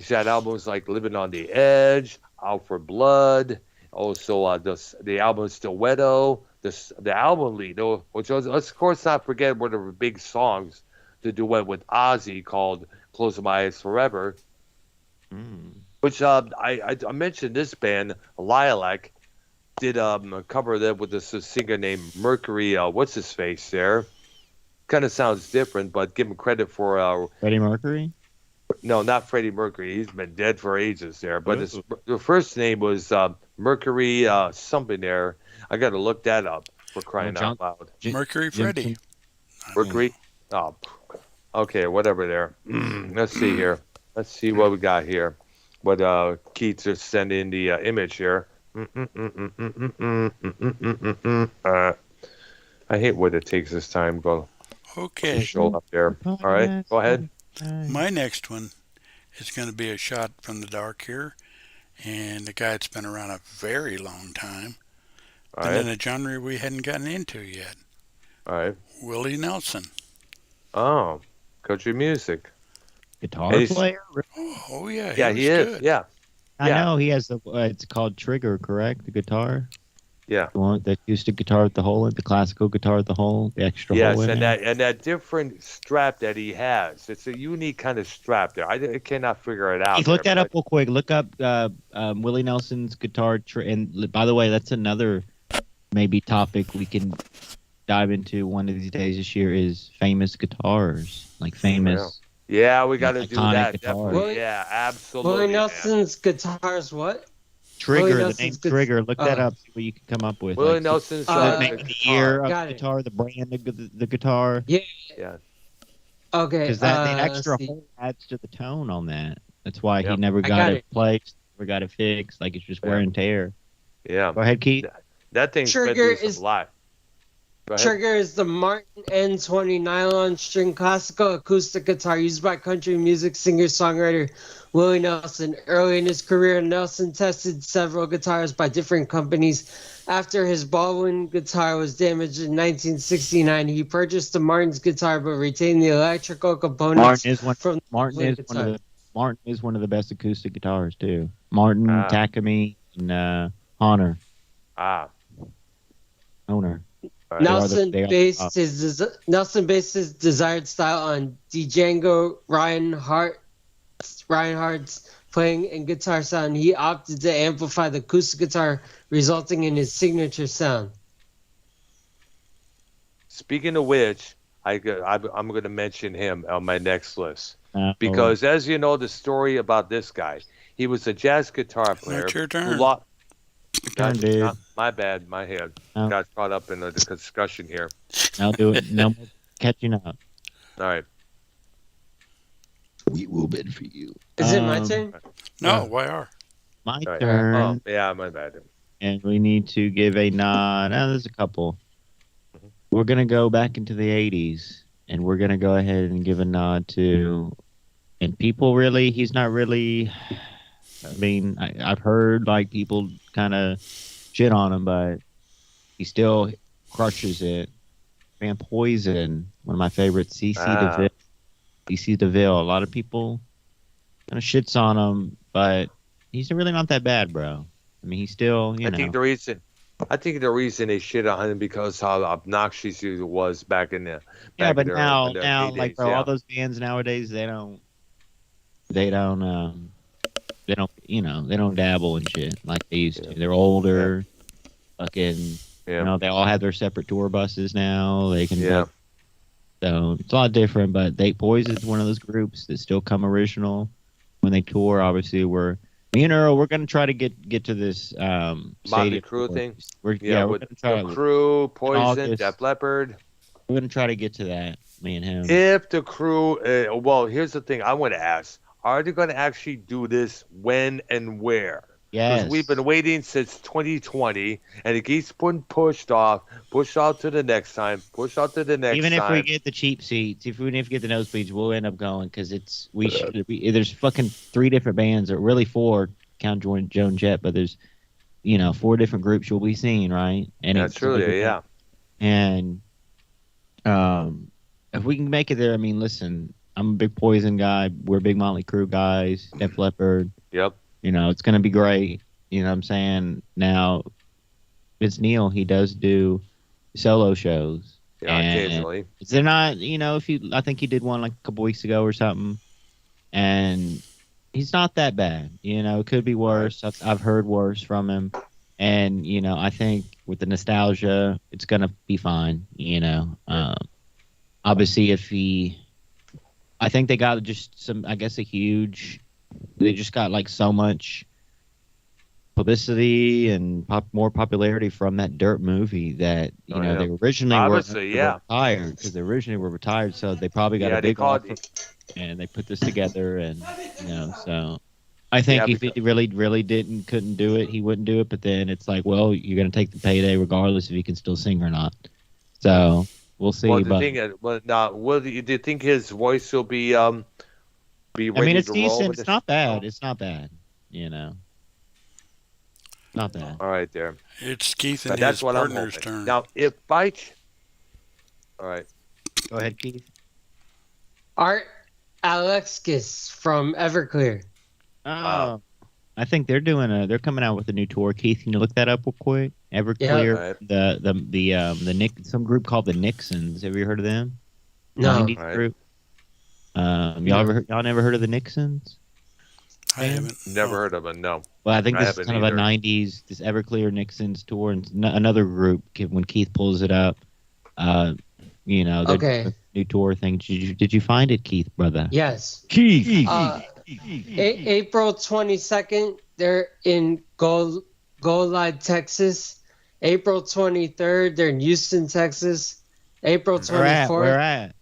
She had albums like Living on the Edge, Out for Blood, also the album Stiletto, the album lead, which was, let's of course not forget one of her big songs, the duet with Ozzy called Close My Eyes Forever, which I mentioned this band, Lilac, did a cover of that with this singer named Mercury, what's his face there? Kind of sounds different, but give him credit for... Freddie Mercury? No, not Freddie Mercury. He's been dead for ages there. But the first name was Mercury something there. I got to look that up for crying out loud. Mercury Freddie. Mercury? Oh, okay, whatever there. Let's see here. Let's see what we got here. What Keith just sent in the image here. I hate what it takes this time. Okay. Show up there. All right, go ahead. My next one is going to be a shot from the dark here, and the guy that's been around a very long time, but in a genre we hadn't gotten into yet. All right. Willie Nelson. Oh, country music. Guitar player? Oh yeah. Yeah, he is. Good. Yeah. I know he has it's called Trigger, correct? The guitar? Yeah. The acoustic guitar with the hole in, the classical guitar with the hole, the extra hole in Yes, and that different strap that he has. It's a unique kind of strap there. I cannot figure it out. Look that up real quick. Look up Willie Nelson's guitar. And by the way, that's another maybe topic we can dive into one of these days this year is famous guitars. Like famous. Yeah, we got to do that. Definitely. Yeah, absolutely. Willie Nelson's guitars, what? Trigger, the name Trigger. Look that up. See what you can come up with. Willie Nelson's the year of the guitar, the brand of the guitar. Yeah. Okay. Because that extra hole adds to the tone on that. That's why he never got it placed, never got it fixed. Like it's just wear and tear. Yeah. Go ahead, Keith. That thing's been through some life. Trigger is the Martin N20 nylon string classical acoustic guitar used by country music singer-songwriter Willie Nelson. Early in his career, Nelson tested several guitars by different companies. After his Baldwin guitar was damaged in 1969, he purchased the Martin's guitar but retained the electrical components Martin is one of the best acoustic guitars too. Martin, Takumi, and Honor. Owner. Right. Nelson based his desired style on Django Reinhardt's playing and guitar sound. He opted to amplify the acoustic guitar, resulting in his signature sound. Speaking of which, I'm going to mention him on my next list. Because as you know, the story about this guy, he was a jazz guitar player. It's your turn. My bad. My head got caught up in the discussion here. I'll do it. No more catching up. All right. We will bid for you. Is it my turn? No, YR. My turn. Oh, yeah, my bad. And we need to give a nod. There's a couple. We're going to go back into the 80s, and we're going to go ahead and give a nod to... And people really... He's not really... I mean, I've heard, like, people kind of shit on him, but he still crushes it. Man, Poison, one of my favorites, CC DeVille. A lot of people kind of shits on him, but he's really not that bad, bro. I mean, he's still, I think the reason they shit on him because how obnoxious he was back in the but now like bro, all those bands nowadays they don't dabble in shit like they used to. They're older, fucking. They all have their separate tour buses now. They can. So it's a lot different, but Poison is one of those groups that still come original when they tour. Obviously, me and Earl, we're gonna try to get to this Motley Crue thing. We're gonna try the Crue, Poison, Def Leppard. We're gonna try to get to that. Me and him. If the Crue, well, here's the thing. I want to ask: are they going to actually do this? When and where? Yes. Because we've been waiting since 2020, and it keeps pushed off to the next time, Even if we get the cheap seats, even if we get the nosebleeds, we'll end up going because there's fucking 3 different bands, or really 4, count Joan Jett, but there's 4 different groups you'll be seeing, right? And that's true, yeah. And if we can make it there, I mean, listen, I'm a big Poison guy. We're big Motley Crue guys. Def Leppard. Yep. It's going to be great. You know what I'm saying? Now, Vince Neil, he does do solo shows. Yeah, occasionally. They're not, I think he did one like a couple weeks ago or something. And he's not that bad. It could be worse. I've heard worse from him. And, I think with the nostalgia, it's going to be fine. Obviously, I think they got just they just got like so much publicity and more popularity from that Dirt movie that they originally were retired, because they originally were retired, so they probably got a big offer, and they put this together, and so I think if he really couldn't do it, he wouldn't do it. But then it's like, well, you're gonna take the payday regardless if he can still sing or not. So we'll see. Well, do you think his voice will be ready? I mean, it's decent. It's not bad. It's not bad. Not bad. All right, there. It's Keith and his partner's turn. Now, all right. Go ahead, Keith. Art Alexis from Everclear. Oh, I think they're coming out with a new tour. Keith, can you look that up real quick? Everclear, some group called the Nixons. Have you heard of them? No. 90s group. Y'all never heard of the Nixons? I haven't. Never heard of it. No. Well, I think this is kind of a 90s, this Everclear Nixons tour, and another group. When Keith pulls it up, the new tour thing. Did you find it, Keith, brother? Yes. Keith. April 22nd, they're in Golide, Texas. April 23rd, they're in Houston, Texas. April 24th. Where at?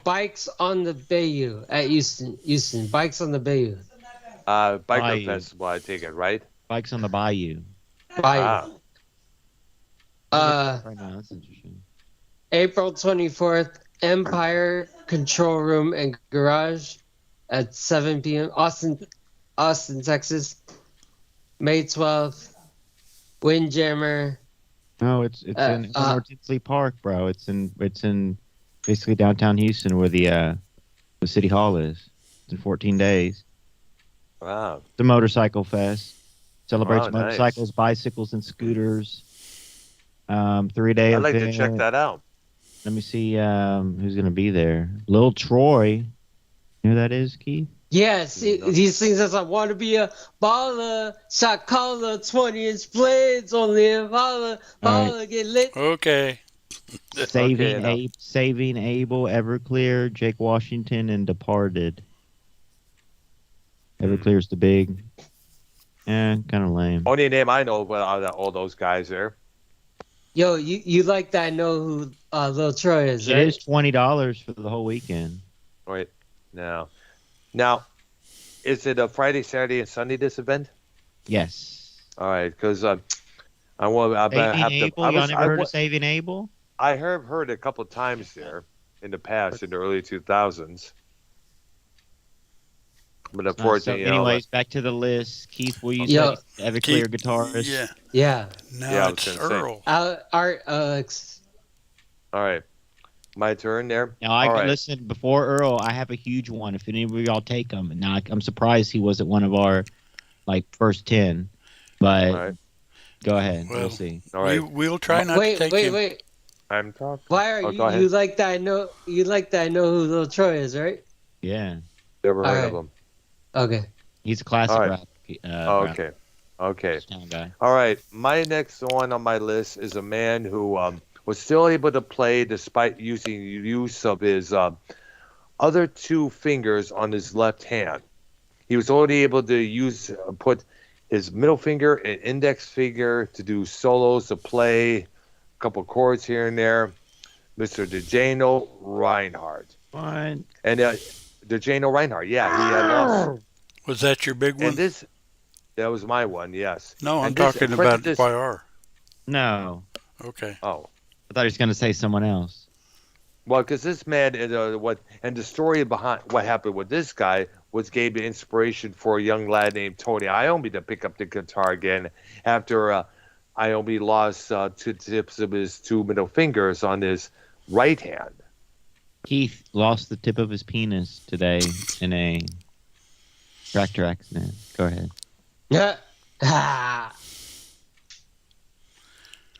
Bikes on the Bayou at Houston. Bikes on the Bayou. Biker Festival, I take it, right? Bikes on the Bayou. Right now, that's interesting. April 24th, Empire Control Room and Garage at 7 p.m. Austin, Texas. May 12th, Windjammer. No, it's in North Tinsley Park, bro. It's in basically downtown Houston, where the city hall is. It's in 14 days. Wow. The motorcycle fest. Celebrates Wow, nice. motorcycles, bicycles, and scooters. 3-day I'd like event. to check that out. Let me see who's going to be there. Lil Troy. You know who that is, Keith? Yes, he sings as I want to be a baller, shot caller, 20-inch blades, only a baller, get lit. Okay. Saving Okay, Saving Abel, Everclear, Jake Washington, and Departed. Everclear's the big. Kind of lame. Only name I know about all those guys there. Yo, you like that? I know who Lil Troy is, right? It is $20 for the whole weekend. Right. Now, is it a Friday, Saturday, and Sunday, this event? Yes. All right, because I want to have to. Y'all never heard of Saving Abel? I have heard a couple of times there in the past, in the early 2000s. But unfortunately, anyways, back to the list. Keith, will you say Everclear guitarist? Yeah. No, it's Earl. Alex. All right. My turn there. Now, I can listen, before Earl, I have a huge one. If any of y'all take him. Now, I'm surprised he wasn't one of our, first 10. But go ahead. We'll see. All right. We'll try not to take him. Wait. I'm talking. Why are you like that? I know who Lil Troy is, right? Yeah. Never heard of him. Okay. He's a classic rap. Okay. Guy. All right. My next one on my list is a man who was still able to play despite using use of his other two fingers on his left hand. He was only able to put his middle finger and index finger to do solos, to play a couple chords here and there. Mr. DeJano Reinhardt. What? And DeJano Reinhardt, yeah, he had lost. Was that your big one? And that was my one, yes. No, I'm talking about YR. No. Okay. Oh. I thought he was going to say someone else. Well, because this man, and the story behind what happened with this guy gave the inspiration for a young lad named Tony Iommi to pick up the guitar again after Iommi lost 2 tips of his 2 middle fingers on his right hand. Keith lost the tip of his penis today in a tractor accident. Go ahead. Yeah.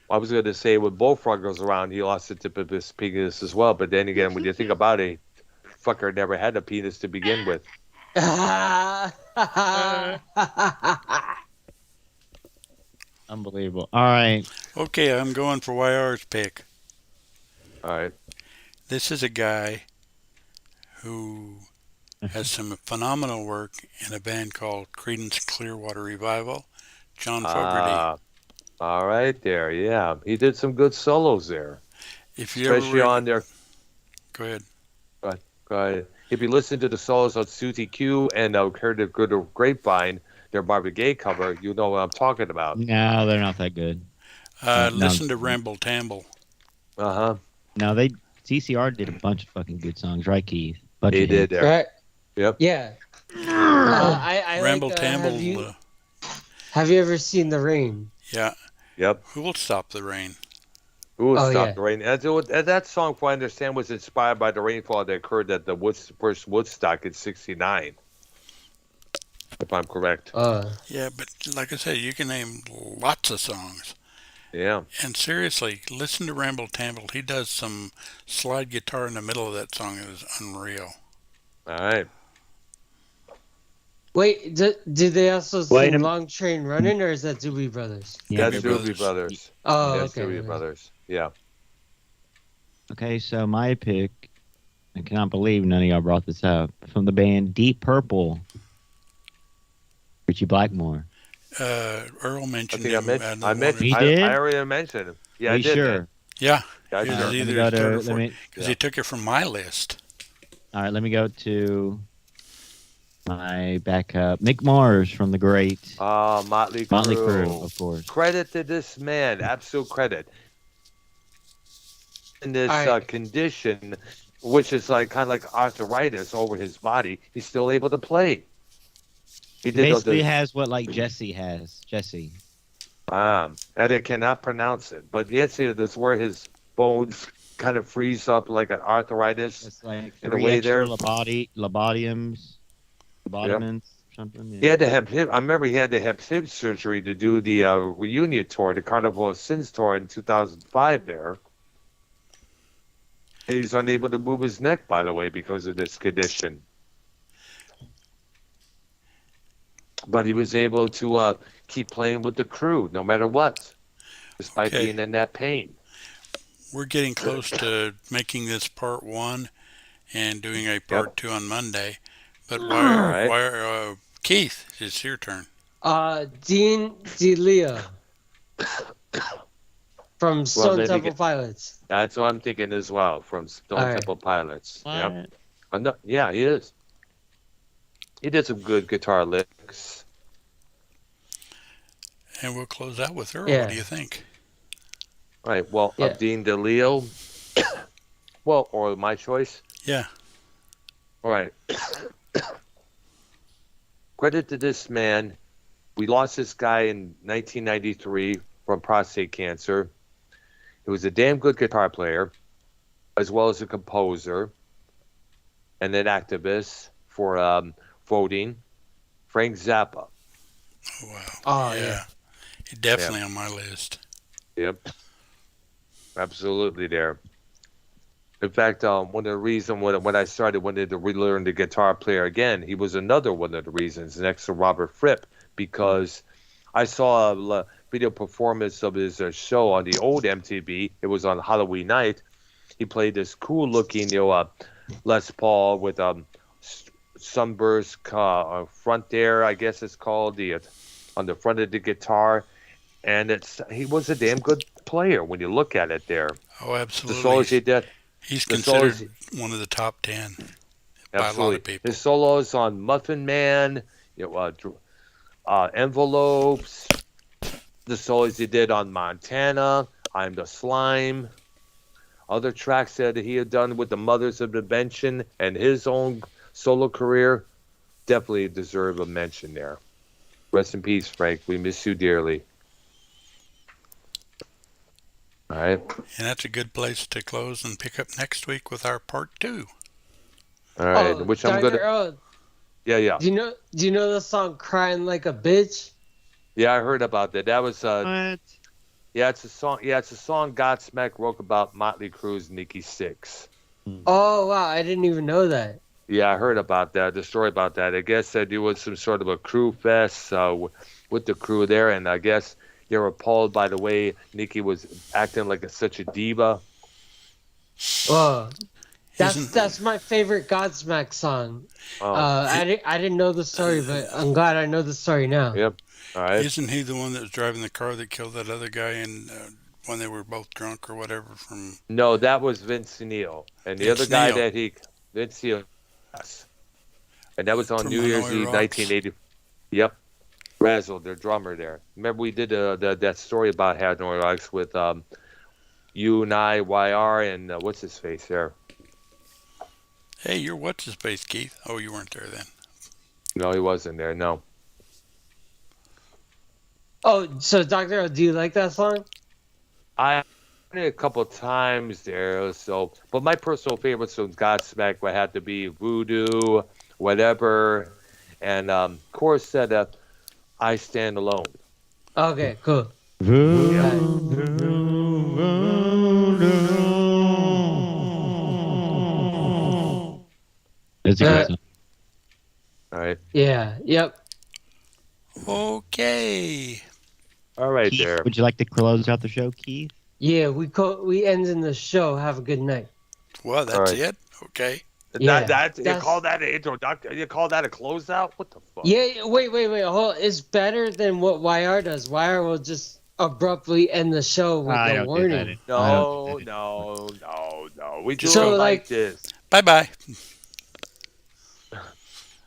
I was going to say when Bullfrog goes around, he lost the tip of his penis as well. But then again, when you think about it, fucker never had a penis to begin with. Unbelievable. All right. Okay, I'm going for YR's pick. All right. This is a guy who has some phenomenal work in a band called Credence Clearwater Revival, John Fogerty. All right there, yeah. He did some good solos there. Especially on their... Go ahead. Go ahead. If you listen to the solos on Susie Q and heard the good Grapevine, their Marvin Gaye cover, you know what I'm talking about. No, they're not that good. Listen to Ramble Tamble. Uh-huh. No, CCR did a bunch of fucking good songs, right, Keith? He did there. Right. Yep. Yeah. I Ramble like, Tamble. Have you ever seen The Rain? Yeah. Yep. Who will stop the rain? Who will stop the rain? And that song, if I understand, was inspired by the rainfall that occurred at the first Woodstock in '69. If I'm correct. Yeah, but like I said, you can name lots of songs. Yeah. And seriously, listen to Ramble Tamble. He does some slide guitar in the middle of that song. It was unreal. All right. Wait, did they also sing Long Train Running, or is that Doobie Brothers? Yeah, that's Doobie Brothers. Oh, that's okay. Doobie Brothers. Yeah. Okay, so my pick, I cannot believe none of y'all brought this up, from the band Deep Purple, Richie Blackmore. Earl mentioned He did? I already mentioned him. Yeah, I did. Sure? Yeah. Because he took it from my list. All right, let me go to my backup. Mick Mars from the great Motley Crue. Motley Crue, of course. Credit to this man. Absolute credit. In this condition, which is kind of like arthritis over his body, he's still able to play. He basically has what Jesse has. Jesse. And I cannot pronounce it. But yes, that's where his bones kind of freeze up like an arthritis. It's like in a way there. Lobotomins, something. Yeah. He had to have hip. I remember he had to have hip surgery to do the reunion tour, the Carnival of Sins tour in 2005 there. He's unable to move his neck, by the way, because of this condition. But he was able to keep playing with the crew no matter what, despite being in that pain. We're getting close to making this part 1 and doing a part 2 on Monday. But Keith, it's your turn. Dean DeLeo from Stone Temple Pilots. That's what I'm thinking as well, from Stone Temple Pilots. What? Yep. Yeah, he is. He did some good guitar licks. And we'll close out with Earl. What do you think? Right. Well, Dean DeLeo. Well, or my choice. Yeah. All right. Credit to this man. We lost this guy in 1993 from prostate cancer. He was a damn good guitar player, as well as a composer and an activist for voting. Frank Zappa. Oh, wow. Oh, yeah. He's definitely on my list. Yep. Absolutely there. In fact, one of the reasons when I started wanted to relearn the guitar player again, he was another one of the reasons next to Robert Fripp, because I saw a video performance of his show on the old MTV. It was on Halloween night. He played this cool looking Les Paul with sunburst front there, I guess it's called, on the front of the guitar. And he was a damn good player when you look at it there. Oh, absolutely. The solos he did. He's considered one of the top 10 by a lot of people. His solos on Muffin Man, Envelopes, the solos he did on Montana, I'm the Slime, other tracks that he had done with the Mothers of Invention and his own solo career definitely deserve a mention there. Rest in peace, Frank. We miss you dearly. All right. And that's a good place to close and pick up next week with our part 2. All right. Which I'm going to... Yeah. Do you know the song "Crying Like a Bitch"? Yeah, I heard about that. That was What? Yeah, it's a song. Yeah, it's a song Godsmack wrote about Motley Crue's Nikki Sixx. Oh wow, I didn't even know that. Yeah, I heard about that. The story about that. I guess that it was some sort of a crew fest with the crew there, and I guess they were appalled by the way Nikki was acting like such a diva. Oh, that's my favorite Godsmack song. I didn't know the story, but I'm glad I know the story now. Yep. All right. Isn't he the one that was driving the car that killed that other guy when they were both drunk or whatever? No, that was Vince Neil, and the other guy that Vince Neil, yes, and that was on New Year's Eve, 1980. Yep. Razzle, their drummer there. Remember we did that story about Hanoi Rocks with YR and what's his face there? Hey, you're what's his face, Keith? Oh, you weren't there then. No, he wasn't there. No. Oh, so Dr. O, do you like that song? I heard it a couple of times there. But my personal favorites from Godsmack would have to be Voodoo, whatever, and of course that I Stand Alone. Okay, cool. It's a good song. All right. Yeah. Yep. Okay. All right, Keith, there. would you like to close out the show, Keith? Yeah, we end in the show. Have a good night. Well, that's it. Okay. Yeah, You call that an introduction? You call that a closeout? What the fuck? Yeah, wait. Hold. It's better than what YR does. YR will just abruptly end the show with a warning. No. We do it like this. Bye-bye.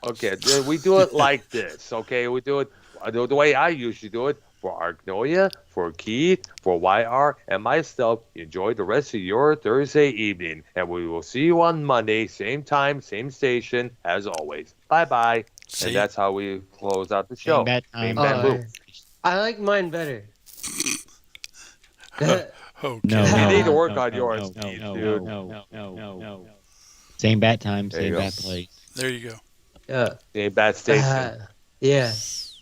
Okay, we do it like this, okay? We do it the way I usually do it. For Arknolia, for Keith, for YR, and myself, enjoy the rest of your Thursday evening. And we will see you on Monday, same time, same station, as always. Bye-bye. And that's how we close out the show. Same bad time. I like mine better. Okay. You need to work on yours, Keith, dude. Same bat time, same bat place. There you go. Yeah. Same bat station. Yeah.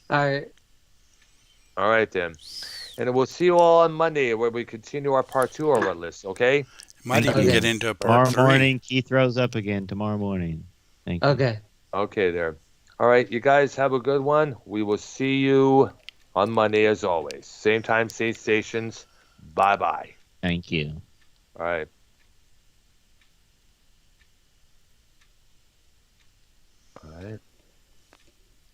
All right. All right, then. And we'll see you all on Monday where we continue our part 2 of our list, okay? Might Thank even you. get into a part Tomorrow 3. morning, Keith rose up again tomorrow morning. Thank you. Okay. Okay, there. All right, you guys have a good one. We will see you on Monday as always. Same time, same stations. Bye-bye. Thank you. All right. All right.